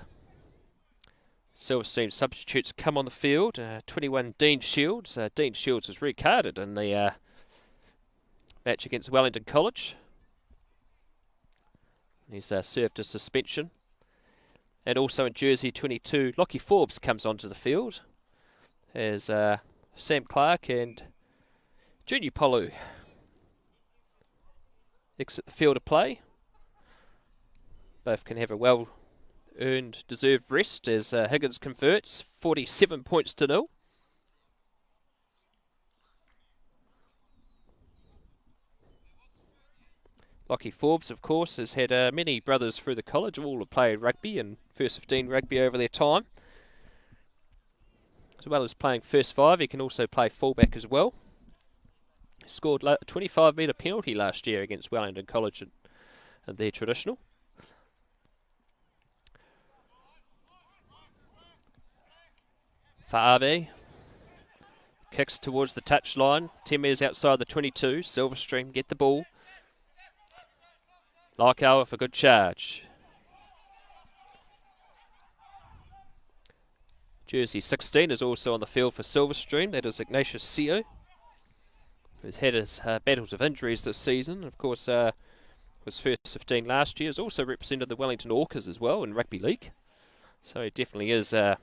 Silverstream substitutes come on the field. 21 Dean Shields. Dean Shields was red carded in the match against Wellington College. He's served a suspension. And also in jersey 22, Lockie Forbes comes onto the field. As Sam Clark and Junior Polu exit the field of play. Both can have a well-earned, deserved rest as Higgins converts 47 points to 0. Lockie Forbes, of course, has had many brothers through the college. All have played rugby and first 15 rugby over their time. As well as playing first 5, he can also play fullback as well. He scored a 25-metre penalty last year against Wellington College and their traditional. Fa'ave kicks towards the touchline, 10 metres outside the 22. Silverstream get the ball. Larkow with a good charge. Jersey 16 is also on the field for Silverstream. That is Ignatius Seo, who's had his battles of injuries this season. Of course, was first 15 last year. Has also represented the Wellington Orcas as well in rugby league. So he definitely is a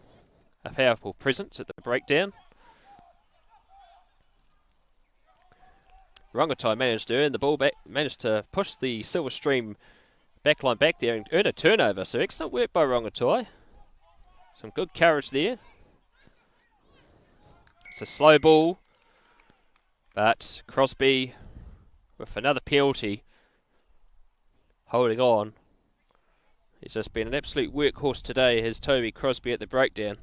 powerful presence at the breakdown. Rongotai managed to earn the ball back, managed to push the Silverstream backline back there and earn a turnover. So excellent work by Rongotai. Some good courage there. It's a slow ball, but Crosby with another penalty, holding on. He's just been an absolute workhorse today, has Toby Crosby at the breakdown.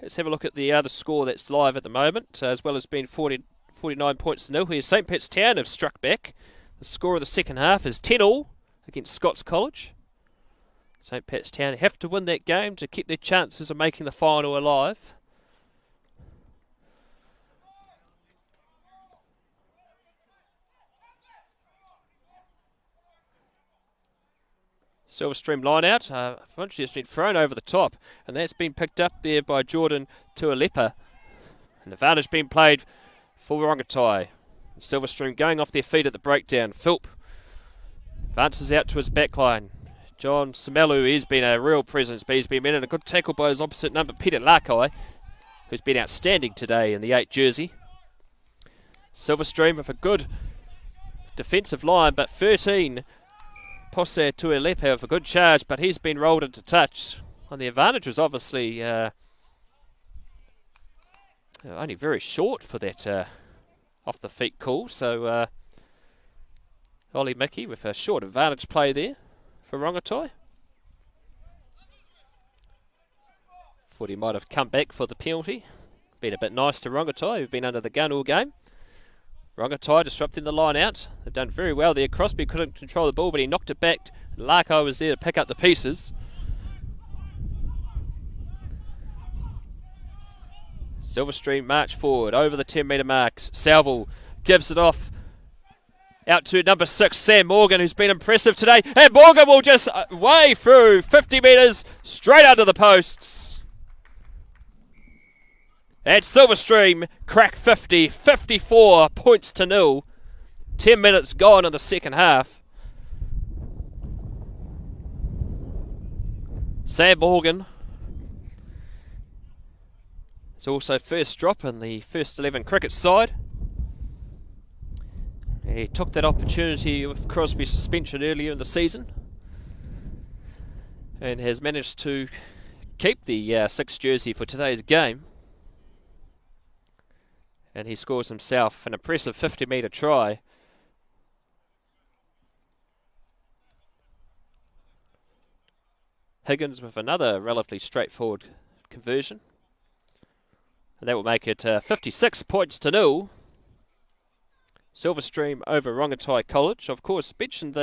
Let's have a look at the other score that's live at the moment, as well as being 49 points to nil. Here, St. Pat's Town have struck back. The score of the second half is 10-all against Scots College. St. Pat's Town have to win that game to keep their chances of making the final alive. Silverstream line out. Eventually it's been thrown over the top, and that's been picked up there by Jordan Tualepa. And the advantage being played for Rongotai. Silverstream going off their feet at the breakdown. Philp advances out to his backline. John Samelu, he's been a real presence, but he's been met in a good tackle by his opposite number, Peter Lakai, who's been outstanding today in the 8 jersey. Silverstream with a good defensive line, but 13 Posse Tualepa with a good charge, but he's been rolled into touch. And the advantage was obviously only very short for that off the feet call. So Ollie Mickey with a short advantage play there for Rongotai. Thought he might have come back for the penalty. Been a bit nice to Rongotai, who've been under the gun all game. Rongotai disrupting the line out. They've done very well there. Crosby couldn't control the ball, but he knocked it back. Larko was there to pick up the pieces. Silverstream march forward over the 10-metre marks. Salvo gives it off out to number 6, Sam Morgan, who's been impressive today. And Morgan will just way through 50 metres straight under the posts. And Silverstream crack 50, 54 points to nil. 10 minutes gone in the second half. Sam Morgan is also first drop in the first 11 cricket side. He took that opportunity with Crosby's suspension earlier in the season and has managed to keep the 6th jersey for today's game. And he scores himself an impressive 50-metre try. Higgins with another relatively straightforward conversion. And that will make it 56 points to nil. Silverstream over Rongotai College. Of course, mentioned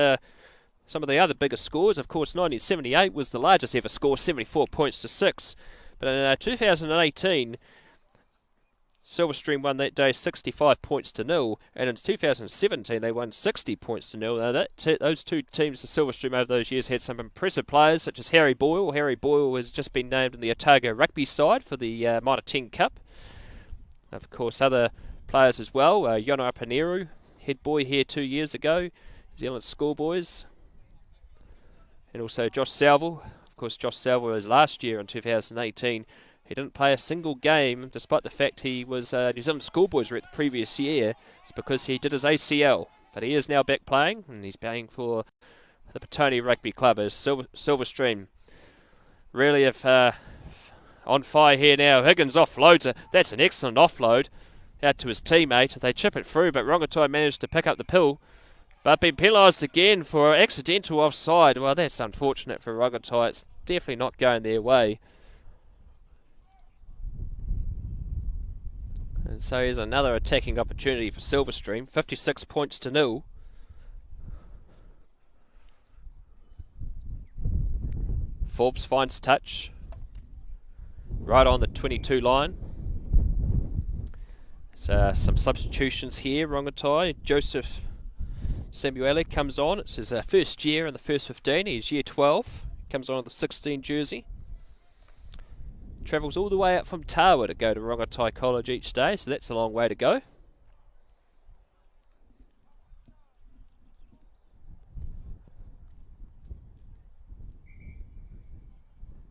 some of the other bigger scores. Of course, 1978 was the largest ever score, 74 points to 6. But in 2018... Silverstream won that day 65 points to nil, and in 2017 they won 60 points to nil. Now those two teams, the Silverstream over those years, had some impressive players such as Harry Boyle. Harry Boyle has just been named in the Otago rugby side for the Mitre 10 Cup. Of course, other players as well. Yono Apaneru, head boy here 2 years ago, New Zealand schoolboys, and also Josh Salvo. Of course, Josh Salvo was last year in 2018. He didn't play a single game, despite the fact he was New Zealand schoolboys rep the previous year. It's because he did his ACL. But he is now back playing, and he's playing for the Petone Rugby Club as Silverstream. Really on fire here now. Higgins offloads it. That's an excellent offload out to his teammate. They chip it through, but Rongotai managed to pick up the pill. But been penalised again for accidental offside. Well, that's unfortunate for Rongotai. It's definitely not going their way. And so here's another attacking opportunity for Silverstream. 56 points to nil. Forbes finds touch. Right on the 22 line. So some substitutions here. Rongotai. Joseph Samuele comes on. It's his first year in the first 15. He's year 12. Comes on with the 16 jersey. Travels all the way out from Tawa to go to Rongotai College each day, so that's a long way to go.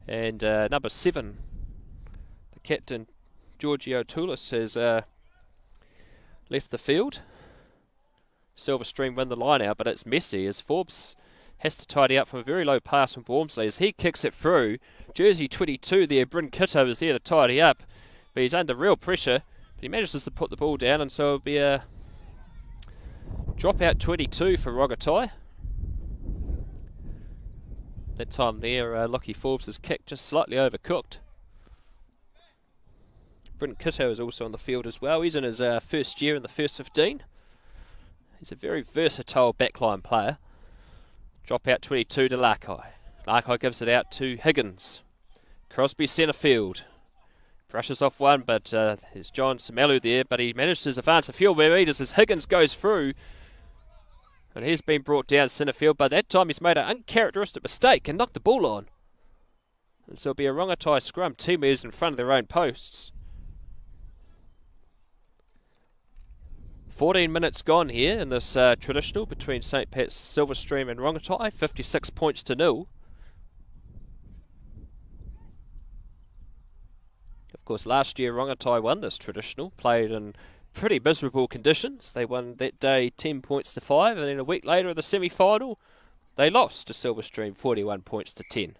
And number 7, the captain, Giorgio Toulis, has left the field. Silverstream win the line out, but it's messy as Forbes has to tidy up from a very low pass from Wormsley as he kicks it through. Jersey 22 there, Bryn Kitto is there to tidy up, but he's under real pressure. But he manages to put the ball down, and so it'll be a drop out 22 for Rongotai. That time there, Lockie Forbes' kick just slightly overcooked. Bryn Kitto is also on the field as well. He's in his first year in the first 15. He's a very versatile backline player. Drop out 22 to Lakai. Lakai gives it out to Higgins. Crosby centre field. Brushes off one, but there's John Samelu there, but he managed to advance a few meters as Higgins goes through. And he's been brought down centre field. By that time, he's made an uncharacteristic mistake and knocked the ball on. And so it'll be a Rongotai scrum, 2 metres in front of their own posts. 14 minutes gone here in this traditional between St. Pat's, Silverstream and Rongotai. 56 points to 0. Of course, last year Rongotai won this traditional, played in pretty miserable conditions. They won that day 10 points to 5, and then a week later in the semi-final, they lost to Silverstream 41 points to 10.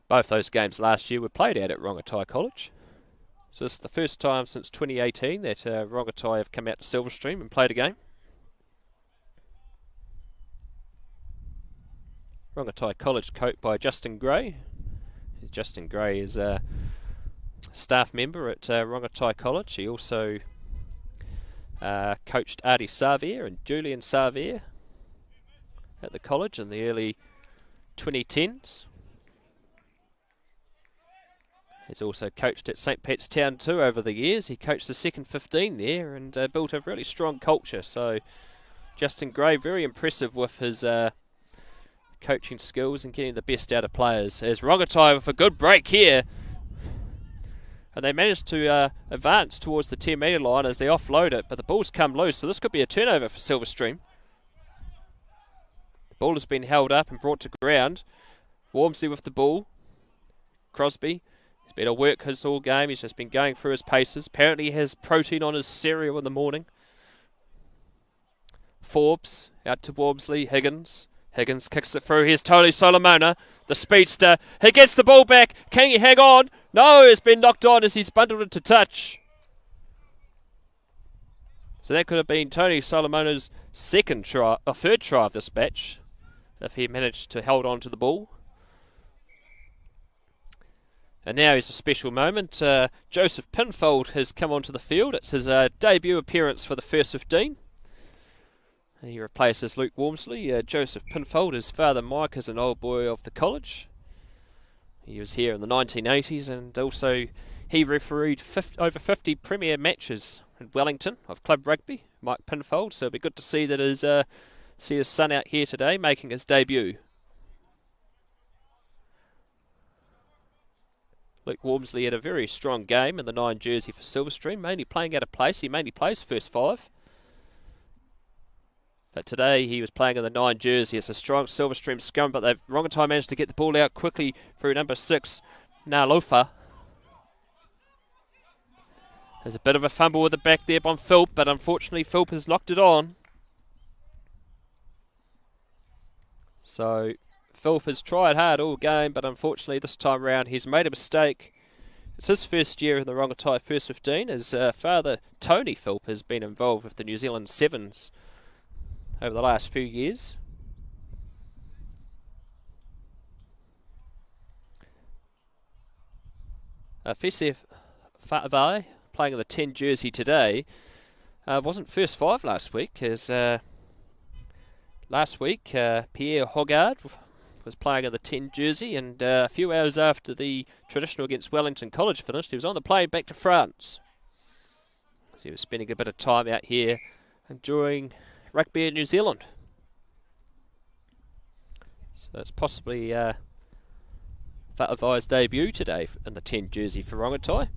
Both those games last year were played out at Rongotai College. So this is the first time since 2018 that Rongotai have come out to Silverstream and played a game. Rongotai College coached by Justin Gray. Justin Gray is a staff member at Rongotai College. He also coached Artie Savier and Julian Savier at the college in the early 2010s. He's also coached at St. Pat's Town too over the years. He coached the second 15 there and built a really strong culture. So Justin Gray, very impressive with his coaching skills and getting the best out of players. As Rongotai with a good break here. And they managed to advance towards the 10-metre line as they offload it, but the ball's come loose, so this could be a turnover for Silverstream. The ball has been held up and brought to ground. Wormsley with the ball. Crosby. He's been a workhorse all game. He's just been going through his paces. Apparently he has protein on his cereal in the morning. Forbes out to Wormsley. Higgins. Higgins kicks it through. Here's Tony Solomona, the speedster. He gets the ball back. Can he hang on? No, it's been knocked on as he's bundled it to touch. So that could have been Tony Solomona's third try of this match, if he managed to hold on to the ball. And now is a special moment. Joseph Pinfold has come onto the field. It's his debut appearance for the first 15. He replaces Luke Wormsley. Joseph Pinfold, his father Mike, is an old boy of the college. He was here in the 1980s, and also he refereed over 50 premier matches in Wellington of club rugby, Mike Pinfold. So it'll be good to see that his son out here today making his debut. Luke Wormsley had a very strong game in the 9 jersey for Silverstream, mainly playing out of place. He mainly plays first 5. But today he was playing in the 9 jersey. It's a strong Silverstream scrum, but Rongotai managed to get the ball out quickly through number 6, Nalofa. There's a bit of a fumble with the back there by Philp, but unfortunately Philp has knocked it on. So Philp has tried hard all game, but unfortunately this time round he's made a mistake. It's his first year in the Rongotai first 15. His father, Tony Philp, has been involved with the New Zealand Sevens over the last few years. Fesef Fa'avai, playing in the 10 jersey today, wasn't first 5 last week, as last week Pierre Hoggard was playing in the 10 jersey, and a few hours after the traditional against Wellington College finished, he was on the plane back to France. So he was spending a bit of time out here enjoying rugby in New Zealand. So it's possibly Fa'avai's debut today in the 10 jersey for Rongotai.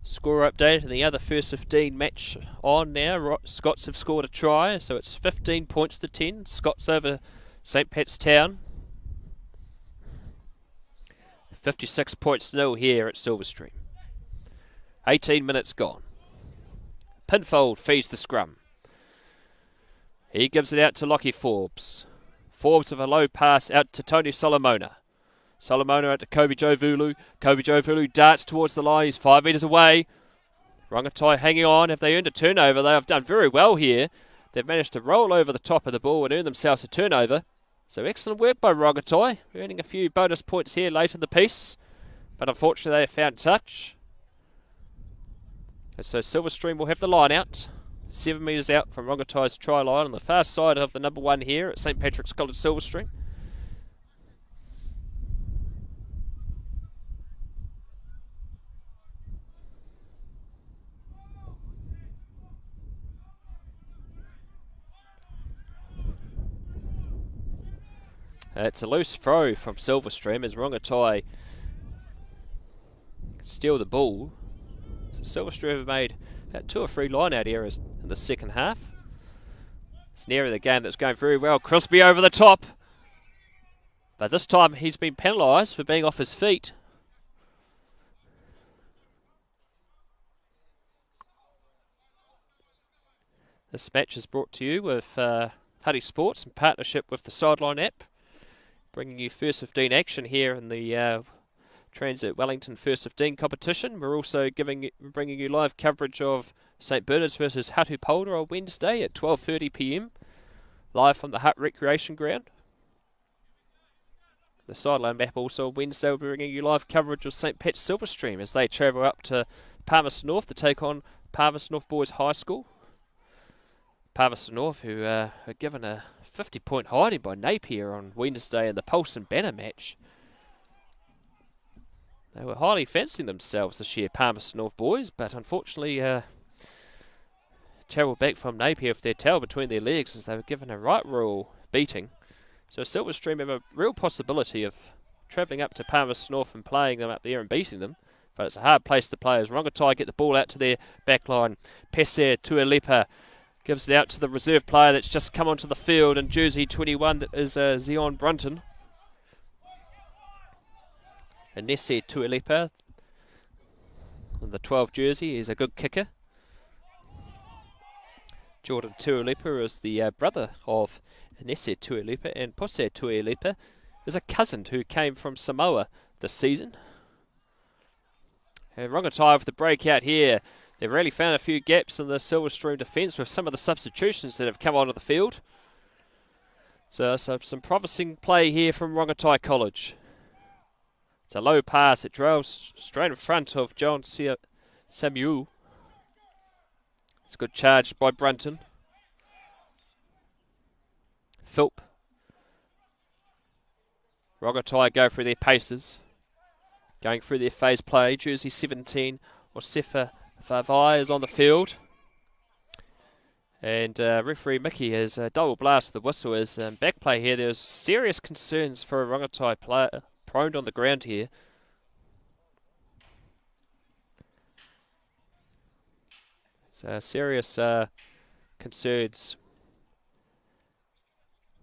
Score update in the other first 15 match on now. Scots have scored a try, so it's 15 points to 10. Scots over St. Pat's Town. 56 points to 0 here at Silverstream. 18 minutes gone. Pinfold feeds the scrum. He gives it out to Lockie Forbes. Forbes with a low pass out to Tony Solomona. Solomona out to Kobe Jovulu. Kobe Jovulu darts towards the line. He's 5 metres away. Rongotai hanging on. Have they earned a turnover? They have done very well here. they've managed to roll over the top of the ball and earn themselves a turnover. So excellent work by Rongotai, earning a few bonus points here late in the piece. But unfortunately they found touch. And so Silverstream will have the line out. 7 metres out from Rongotai's try line on the far side of the number 1 here at St Patrick's College Silverstream. It's a loose throw from Silverstream as Rongotai steal the ball. So Silverstream have made about 2 or 3 line-out errors in the second half. It's an area of the game that's going very well. Crispy over the top. But this time he's been penalised for being off his feet. This match is brought to you with Huddy Sports in partnership with the Sideline app, bringing you first 15 action here in the Transit Wellington First 15 competition. We're also bringing you live coverage of St Bernard's versus Hatupolder on Wednesday at 12:30 p.m. live from the Hutt Recreation Ground. The Sideline map also on Wednesday will be bringing you live coverage of St Pat's Silverstream as they travel up to Palmerston North to take on Palmerston North Boys High School. Palmerston North, who are given a 50-point hiding by Napier on Wednesday in the Pulse and Banner match. They were highly fancying themselves this year, Palmerston North boys, but unfortunately travelled back from Napier with their tail between their legs as they were given a right royal beating. So Silverstream have a real possibility of travelling up to Palmerston North and playing them up there and beating them, but it's a hard place to play as Rongotai get the ball out to their back line. Peser Tualepa gives it out to the reserve player that's just come onto the field in jersey 21, that is Zion Brunton. And Nesse Tualepa in the 12 jersey is a good kicker. Jordan Tualepa is the brother of Nesse Tualepa, and Posse Tualepa is a cousin who came from Samoa this season. And Rongotai with the breakout here. They've really found a few gaps in the Silverstream defence with some of the substitutions that have come onto the field. So some promising play here from Rongotai College. It's a low pass. It drills straight in front of John Samuel. It's a good charge by Brunton. Philp. Rongotai go through their paces. Going through their phase play. Jersey 17, Osefa Vavai is on the field. And referee Mickey has double blasted the whistle as back play here. There's serious concerns for a Rongotai player prone on the ground here. So serious concerns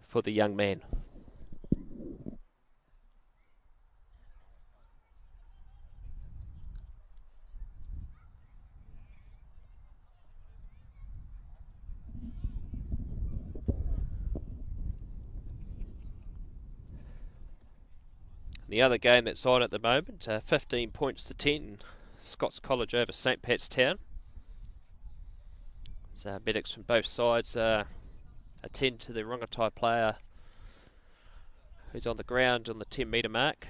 for the young man. The other game that's on at the moment, 15 points to 10, Scots College over St Pat's Town. So medics from both sides attend to the Rongotai player who's on the ground on the 10 metre mark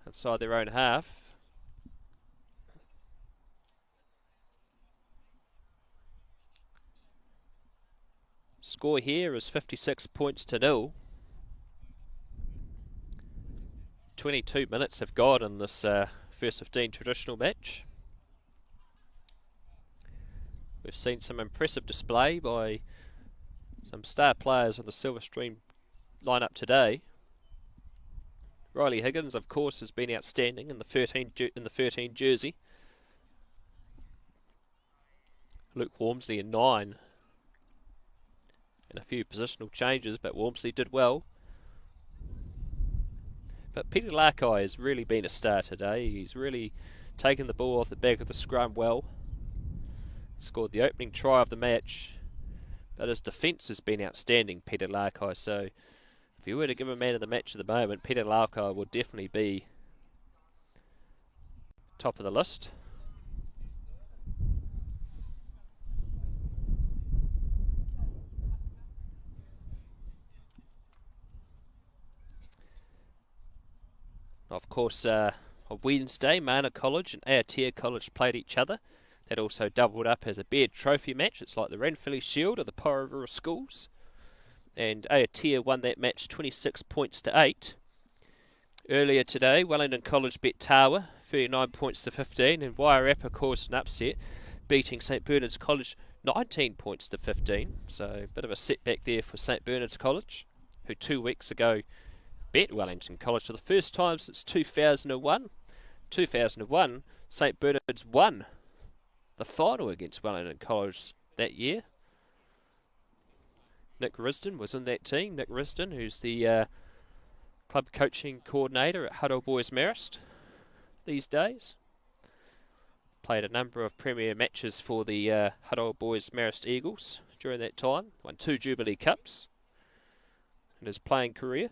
inside their own half. Score here is 56 points to 0. 22 minutes have gone in this first 15 traditional match. We've seen some impressive display by some star players on the Silverstream lineup today. Riley Higgins, of course, has been outstanding in the 13 jersey. Luke Wormsley in 9. And a few positional changes, but Wormsley did well. But Peter Larkai has really been a star today. He's really taken the ball off the back of the scrum well. Scored the opening try of the match. But his defence has been outstanding, Peter Larkai. So if you were to give a man of the match at the moment, Peter Larkai would definitely be top of the list. Of course, on Wednesday, Mana College and Aotea College played each other. That also doubled up as a Baird Trophy match. It's like the Ranfurly Shield of the Porrova schools. And Aotea won that match 26 points to 8. Earlier today, Wellington College beat Tawa 39 points to 15, and Wairarapa caused an upset, beating St Bernard's College 19 points to 15. So a bit of a setback there for St Bernard's College, who 2 weeks ago beat Wellington College for the first time since 2001. 2001, St Bernard's won the final against Wellington College that year. Nick Risdon was in that team. Nick Risdon, who's the club coaching coordinator at Huddle Boys Marist these days. Played a number of premier matches for the Huddle Boys Marist Eagles during that time. Won 2 Jubilee Cups in his playing career.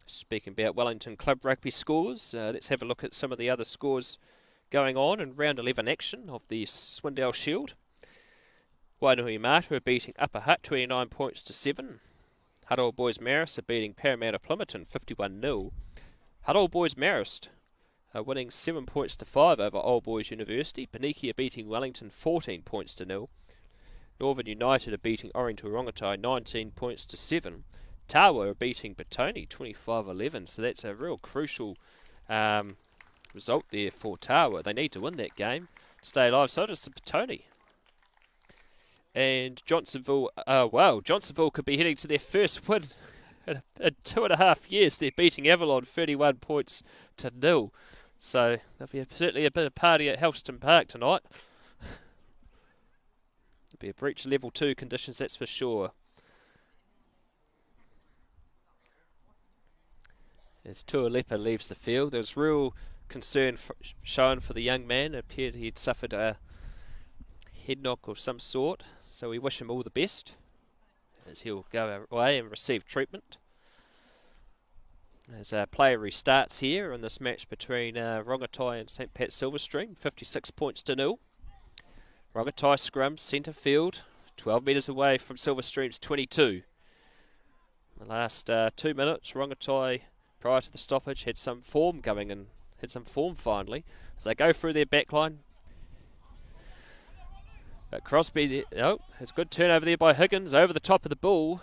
Speaking about Wellington Club Rugby scores, let's have a look at some of the other scores going on in round 11 action of the Swindale Shield. Wainuhi Mata are beating Upper Hutt 29 points to 7. Huddle Boys Marist are beating Parramatta Plympton 51-0. Huddle Boys Marist are winning 7 points to 5 over Old Boys University. Paniki are beating Wellington 14 points to 0. Northern United are beating Orange Rongotai 19 points to 7. Tawa are beating Batoni 25-11. So that's a real crucial result there for Tawa. They need to win that game to stay alive. So does the Batoni. And Johnsonville, Johnsonville could be heading to their first win in 2.5 years. They're beating Avalon 31 points to 0. So there'll be certainly a bit of party at Helston Park tonight. There'll be a breach of level 2 conditions, that's for sure. As Tualepa leaves the field, there's real concern shown for the young man. It appeared he'd suffered a head knock of some sort, so we wish him all the best as he'll go away and receive treatment. As play restarts here in this match between Rongotai and St Pat Silverstream, 56 points to 0. Rongotai scrum centre field, 12 metres away from Silverstream's 22. The last 2 minutes, Rongotai prior to the stoppage had some form going and had some form finally as they go through their backline. But Crosby, it's a good turnover there by Higgins over the top of the ball.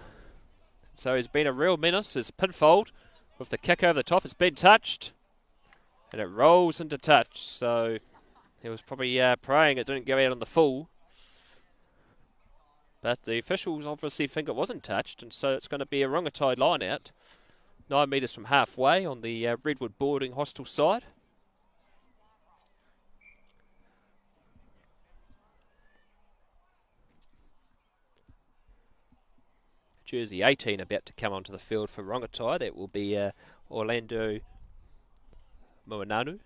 So he's been a real menace. His Pinfold with the kick over the top. It's been touched. And it rolls into touch. So he was probably praying it didn't go out on the full. But the officials obviously think it wasn't touched. And so it's going to be a Rongotai line out. 9 metres from halfway on the Redwood Boarding Hostel side. Jersey 18 about to come onto the field for Rongotai. That will be Orlando Moananu.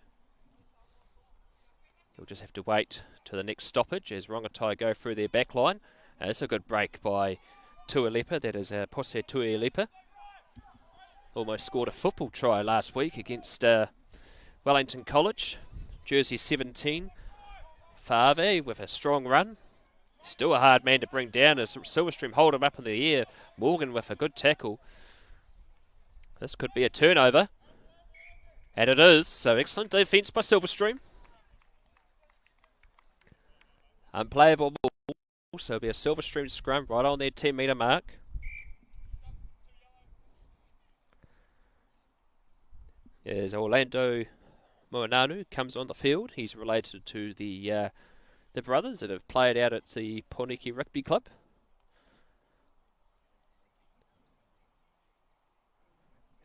He'll just have to wait to the next stoppage as Rongotai go through their back line. It's a good break by Tualepa. That is Pose Tualepa. Almost scored a football try last week against Wellington College. Jersey 17. Fave with a strong run. Still a hard man to bring down as Silverstream hold him up in the air. Morgan with a good tackle. This could be a turnover. And it is. So excellent defence by Silverstream. Unplayable ball. So it'll be a Silverstream scrum right on their 10 metre mark. As Orlando Moananu comes on the field. He's related to the brothers that have played out at the Poniki Rugby Club.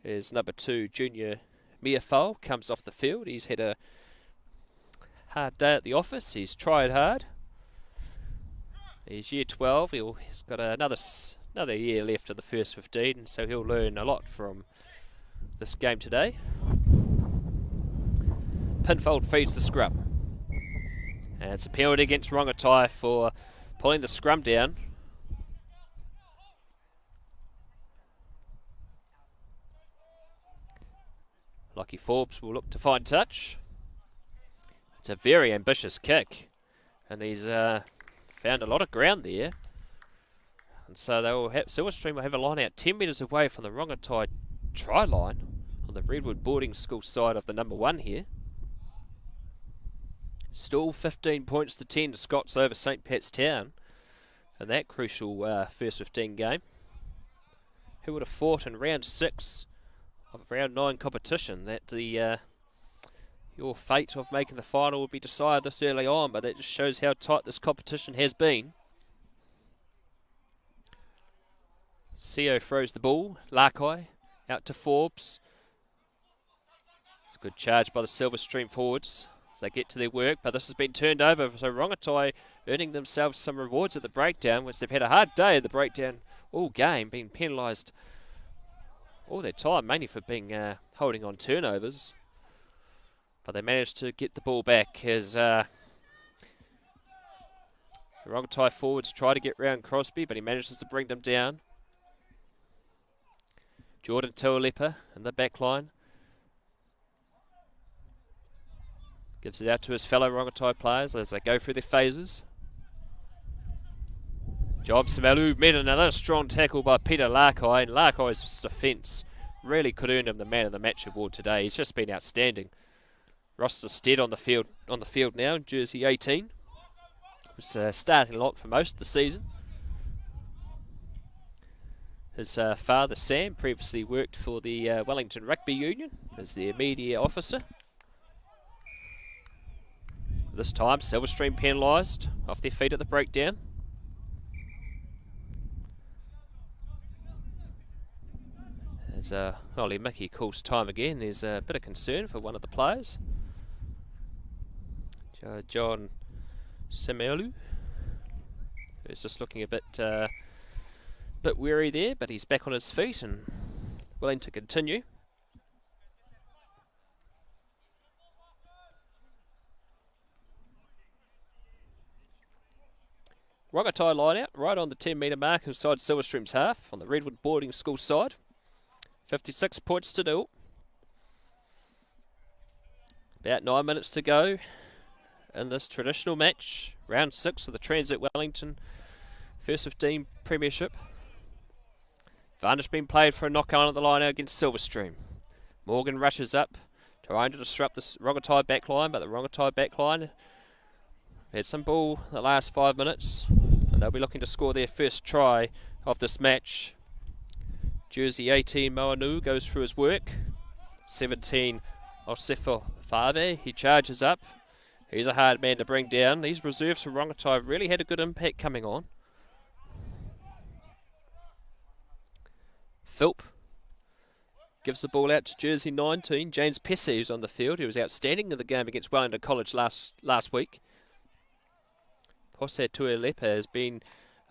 Here's number 2, Junior Miafal, comes off the field. He's had a hard day at the office. He's tried hard. He's year 12. He's got another year left of the first 15, so he'll learn a lot from this game today. Pinfold feeds the scrum. And it's a penalty against Rongotai for pulling the scrum down. Lockie Forbes will look to find touch. It's a very ambitious kick. And he's found a lot of ground there. And so Silverstream will have a line out 10 metres away from the Rongotai try line. the Redwood boarding school side of the number 1 here. Still 15 points to 10 to Scots over St. Pat's Town in that crucial first 15 game. Who would have thought in round 6 of round 9 competition that the your fate of making the final would be decided this early on, but that just shows how tight this competition has been. Seo throws the ball. Larkai out to Forbes. It's a good charge by the Silverstream forwards as they get to their work, but this has been turned over, so Rongotai earning themselves some rewards at the breakdown, which they've had a hard day at the breakdown all game, being penalised all their time, mainly for being holding on turnovers. But they managed to get the ball back as the Rongotai forwards try to get round Crosby, but he manages to bring them down. Jordan Tuolepa in the back line. Gives it out to his fellow Rongotai players as they go through their phases. Job Samalu met another strong tackle by Peter Larkai, and Larkai's defence really could earn him the Man of the Match award today. He's just been outstanding. Ross Stead on the field now in jersey 18. It's starting a lot for most of the season. His father Sam previously worked for the Wellington Rugby Union as their media officer. This time Silverstream penalised off their feet at the breakdown. As Ollie Mickey calls time again, there's a bit of concern for one of the players. John Semelu, who's just looking a bit weary there, but he's back on his feet and willing to continue. Rongotai line out right on the 10 metre mark inside Silverstream's half on the Redwood boarding school side. 56 points to do. About 9 minutes to go in this traditional match, round 6 of the Transit Wellington First 15 Premiership. Advantage being played for a knock-on at the line against Silverstream. Morgan rushes up, trying to disrupt the Rongotai backline, but the Rongotai backline had some ball the last 5 minutes, and they'll be looking to score their first try of this match. Jersey 18 Moanu goes through his work. 17 Osefo Fave, he charges up. He's a hard man to bring down. These reserves from Rongotai have really had a good impact coming on. Philp gives the ball out to jersey 19, James Pesce, who's on the field. He was outstanding in the game against Wellington College last week. Posse Tuolepa has been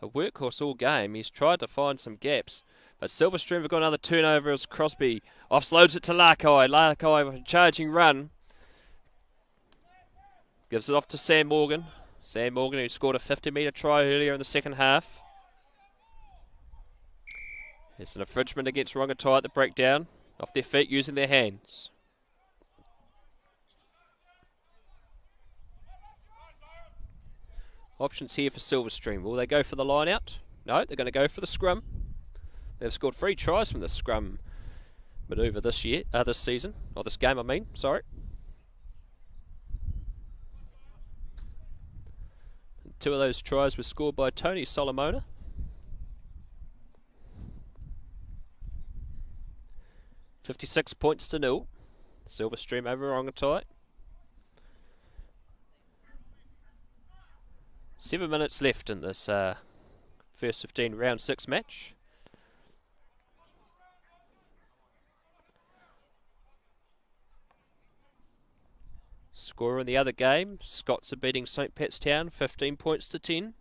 a workhorse all game. He's tried to find some gaps, but Silverstream have got another turnover as Crosby offloads it to Larkai. Larkai with a charging run. Gives it off to Sam Morgan. Sam Morgan, who scored a 50-metre try earlier in the second half. It's an infringement against Rongotai at the breakdown. Off their feet using their hands. Options here for Silverstream. Will they go for the line out? No, they're going to go for the scrum. They've scored 3 tries from the scrum manoeuvre this season. Or this game, I mean. Sorry. And 2 of those tries were scored by Tony Solomona. $56 points to 0. Silverstream over Rongotai. 7 minutes left in this first 15 round 6 match. Score in the other game, Scots are beating St. Pat's Town 15 points to 10.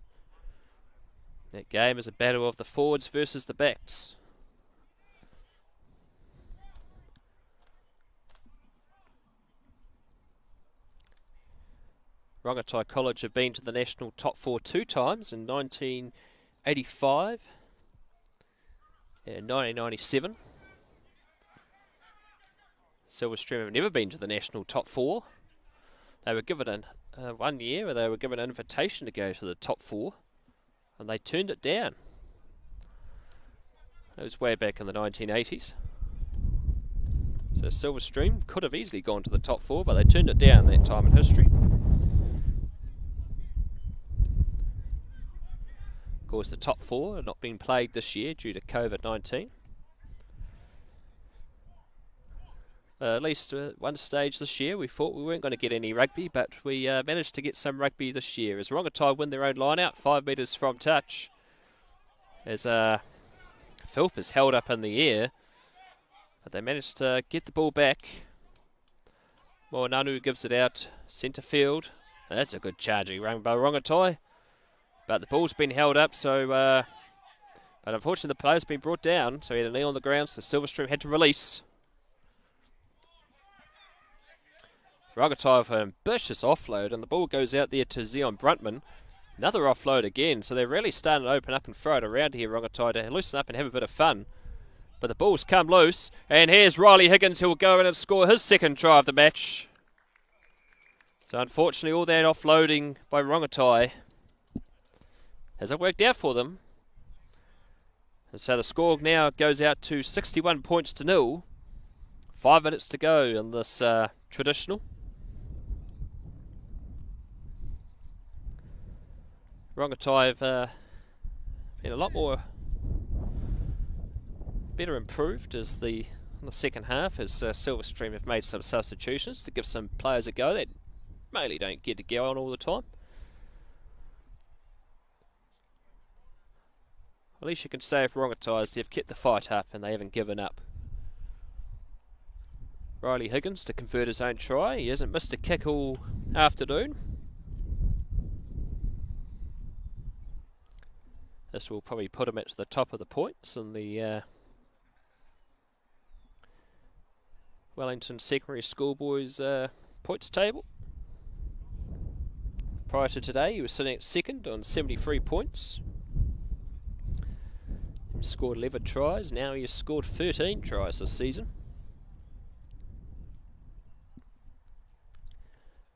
That game is a battle of the forwards versus the backs. Rongotai College have been to the national top 4 2 times in 1985 and 1997. Silverstream have never been to the national top 4. They were given one year where they were given an invitation to go to the top 4, and they turned it down. It was way back in the 1980s. So Silverstream could have easily gone to the top 4, but they turned it down that time in history. Of course, the top 4 are not being played this year due to COVID-19. At least at one stage this year we thought we weren't going to get any rugby, but we managed to get some rugby this year as Rongotai win their own line out 5 metres from touch as Philp is held up in the air, but they managed to get the ball back. Moananu gives it out centre field. That's a good charging run by Rongotai, but the ball's been held up, so but unfortunately the player's been brought down, so he had a knee on the ground, so Silverstream had to release. Rongotai with an ambitious offload, and the ball goes out there to Zion Bruntman. Another offload again, so they're really starting to open up and throw it around here, Rongotai, to loosen up and have a bit of fun. But the ball's come loose, and here's Riley Higgins, who will go in and score his second try of the match. So unfortunately all that offloading by Rongotai hasn't worked out for them. And so the score now goes out to 61 points to 0. 5 minutes to go in this traditional. Rongotai have been a lot more better improved as in the second half, as Silverstream have made some substitutions to give some players a go that mainly don't get to go on all the time. At least you can say of Rongotai is they've kept the fight up and they haven't given up. Riley Higgins to convert his own try. He hasn't missed a kick all afternoon. This will probably put him at the top of the points in the Wellington Secondary Schoolboys points table. Prior to today he was sitting at second on 73 points. He scored 11 tries, now he has scored 13 tries this season.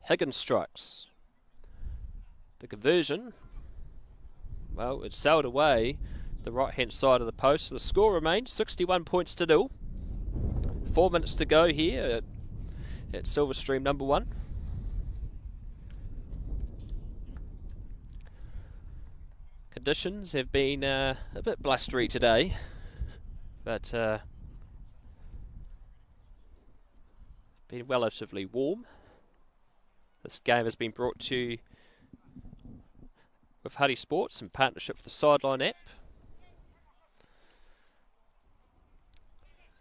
Higgins strikes. The conversion, well, it sailed away the right hand side of the post. The score remains 61 points to 0. 4 minutes to go here at Silverstream number 1. Conditions have been a bit blustery today, but been relatively warm. This game has been brought to you with Huddy Sports in partnership with the Sideline app.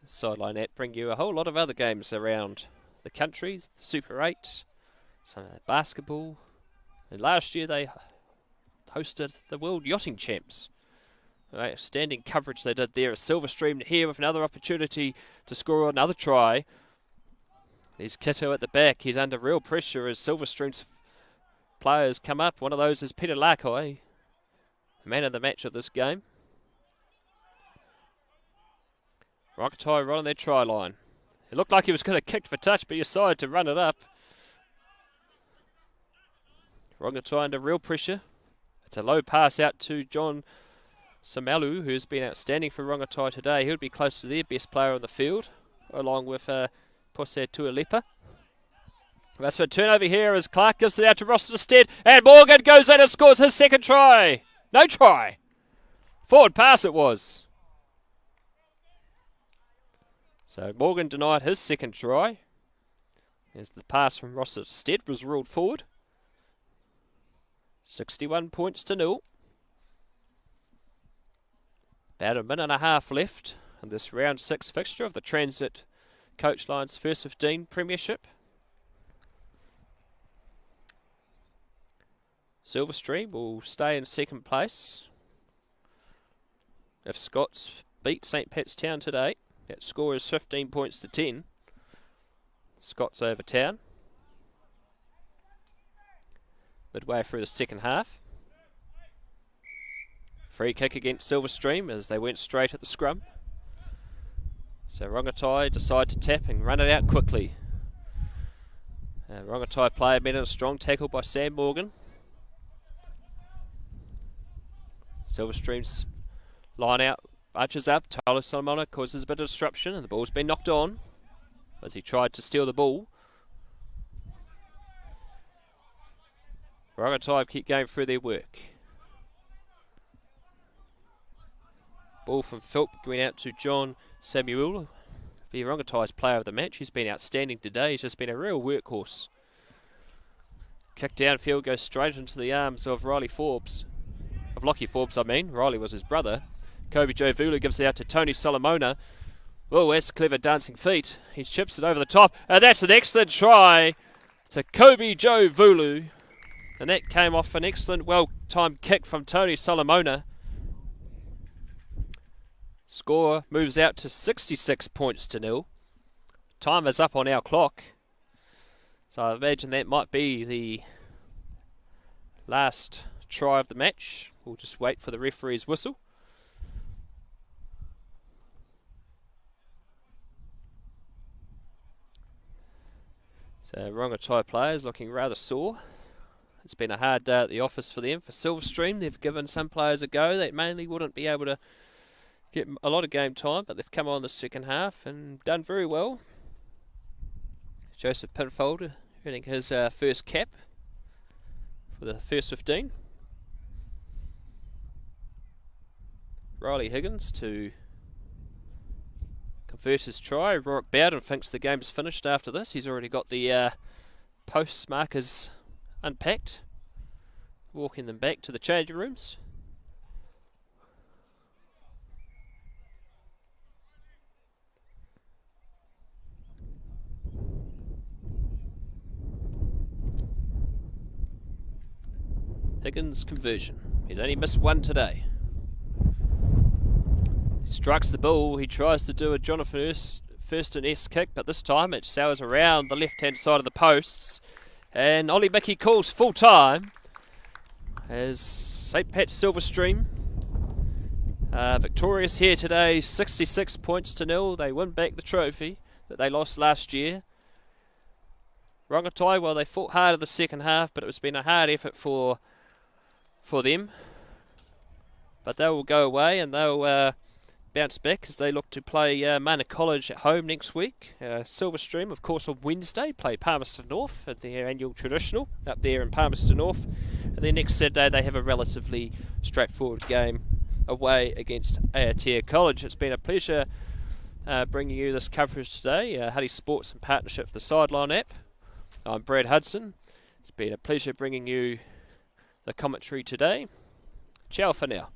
The Sideline app bring you a whole lot of other games around the country, the Super 8, some of the basketball, and last year they hosted the World Yachting Champs. Right, standing coverage they did there. A Silverstream here with another opportunity to score another try. There's Kitto at the back. He's under real pressure as Silverstream's players come up. One of those is Peter Lakai, the man of the match of this game. Rongotai right on their try line. It looked like he was going to kick for touch, but he decided to run it up. Rongotai under real pressure. It's a low pass out to John Samalu, who's been outstanding for Rongotai today. He'll be close to their best player on the field, along with Pose Tualepa. That's for a turnover here as Clark gives it out to Roster and Morgan goes in and scores his second try. No try. Forward pass it was. So Morgan denied his second try as the pass from Roster was ruled forward. 61 points to 0. About a minute and a half left in this round 6 fixture of the Transit Coach Lions First 15 Premiership. Silverstream will stay in second place if Scots beat St Pat's Town today. That score is 15 points to 10. Scots over Town. Midway through the second half. Free kick against Silverstream as they went straight at the scrum. So Rongotai decide to tap and run it out quickly. Rongotai player made a strong tackle by Sam Morgan. Silverstream's line out, arches up. Tyler Solomona causes a bit of disruption and the ball's been knocked on. as he tried to steal the ball. Rongotai keep going through their work. Ball from Philp going out to John Samuel. The Rongotai's player of the match. He's been outstanding today. He's just been a real workhorse. Kick downfield, goes straight into the arms of Riley Forbes. Of Lockie Forbes, I mean. Riley was his brother. Kobe Joe Vulu gives it out to Tony Solomona. Oh, that's clever dancing feet. He chips it over the top. And that's an excellent try to Kobe Joe Vulu. And that came off an excellent, well-timed kick from Tony Solomona. Score moves out to 66 points to 0. Time is up on our clock. So I imagine that might be the last try of the match. We'll just wait for the referee's whistle. So Rongotai players looking rather sore. It's been a hard day at the office for them. For Silverstream, they've given some players a go that mainly wouldn't be able to get a lot of game time, but they've come on the second half and done very well. Joseph Pinfold earning his first cap for the first 15. Riley Higgins to convert his try. Rourke Bowden thinks the game's finished after this. He's already got the post markers unpacked, walking them back to the changing rooms. Higgins conversion. He's only missed one today. He strikes the ball. He tries to do a Jonathan Thurston-esque kick, but this time it sails around the left-hand side of the posts. And Ollie Mickey calls full time as St. Pat's Silverstream victorious here today, 66 points to 0. They win back the trophy that they lost last year. Rongotai, well, they fought hard in the second half, but it's been a hard effort for them. But they will go away and they'll bounce back as they look to play Mana College at home next week. Silverstream, of course, on Wednesday play Palmerston North at their annual traditional up there in Palmerston North. And then next Saturday they have a relatively straightforward game away against Aotea College. It's been a pleasure bringing you this coverage today. Huddy Sports in partnership with the Sideline app. I'm Brad Hudson. It's been a pleasure bringing you the commentary today. Ciao for now.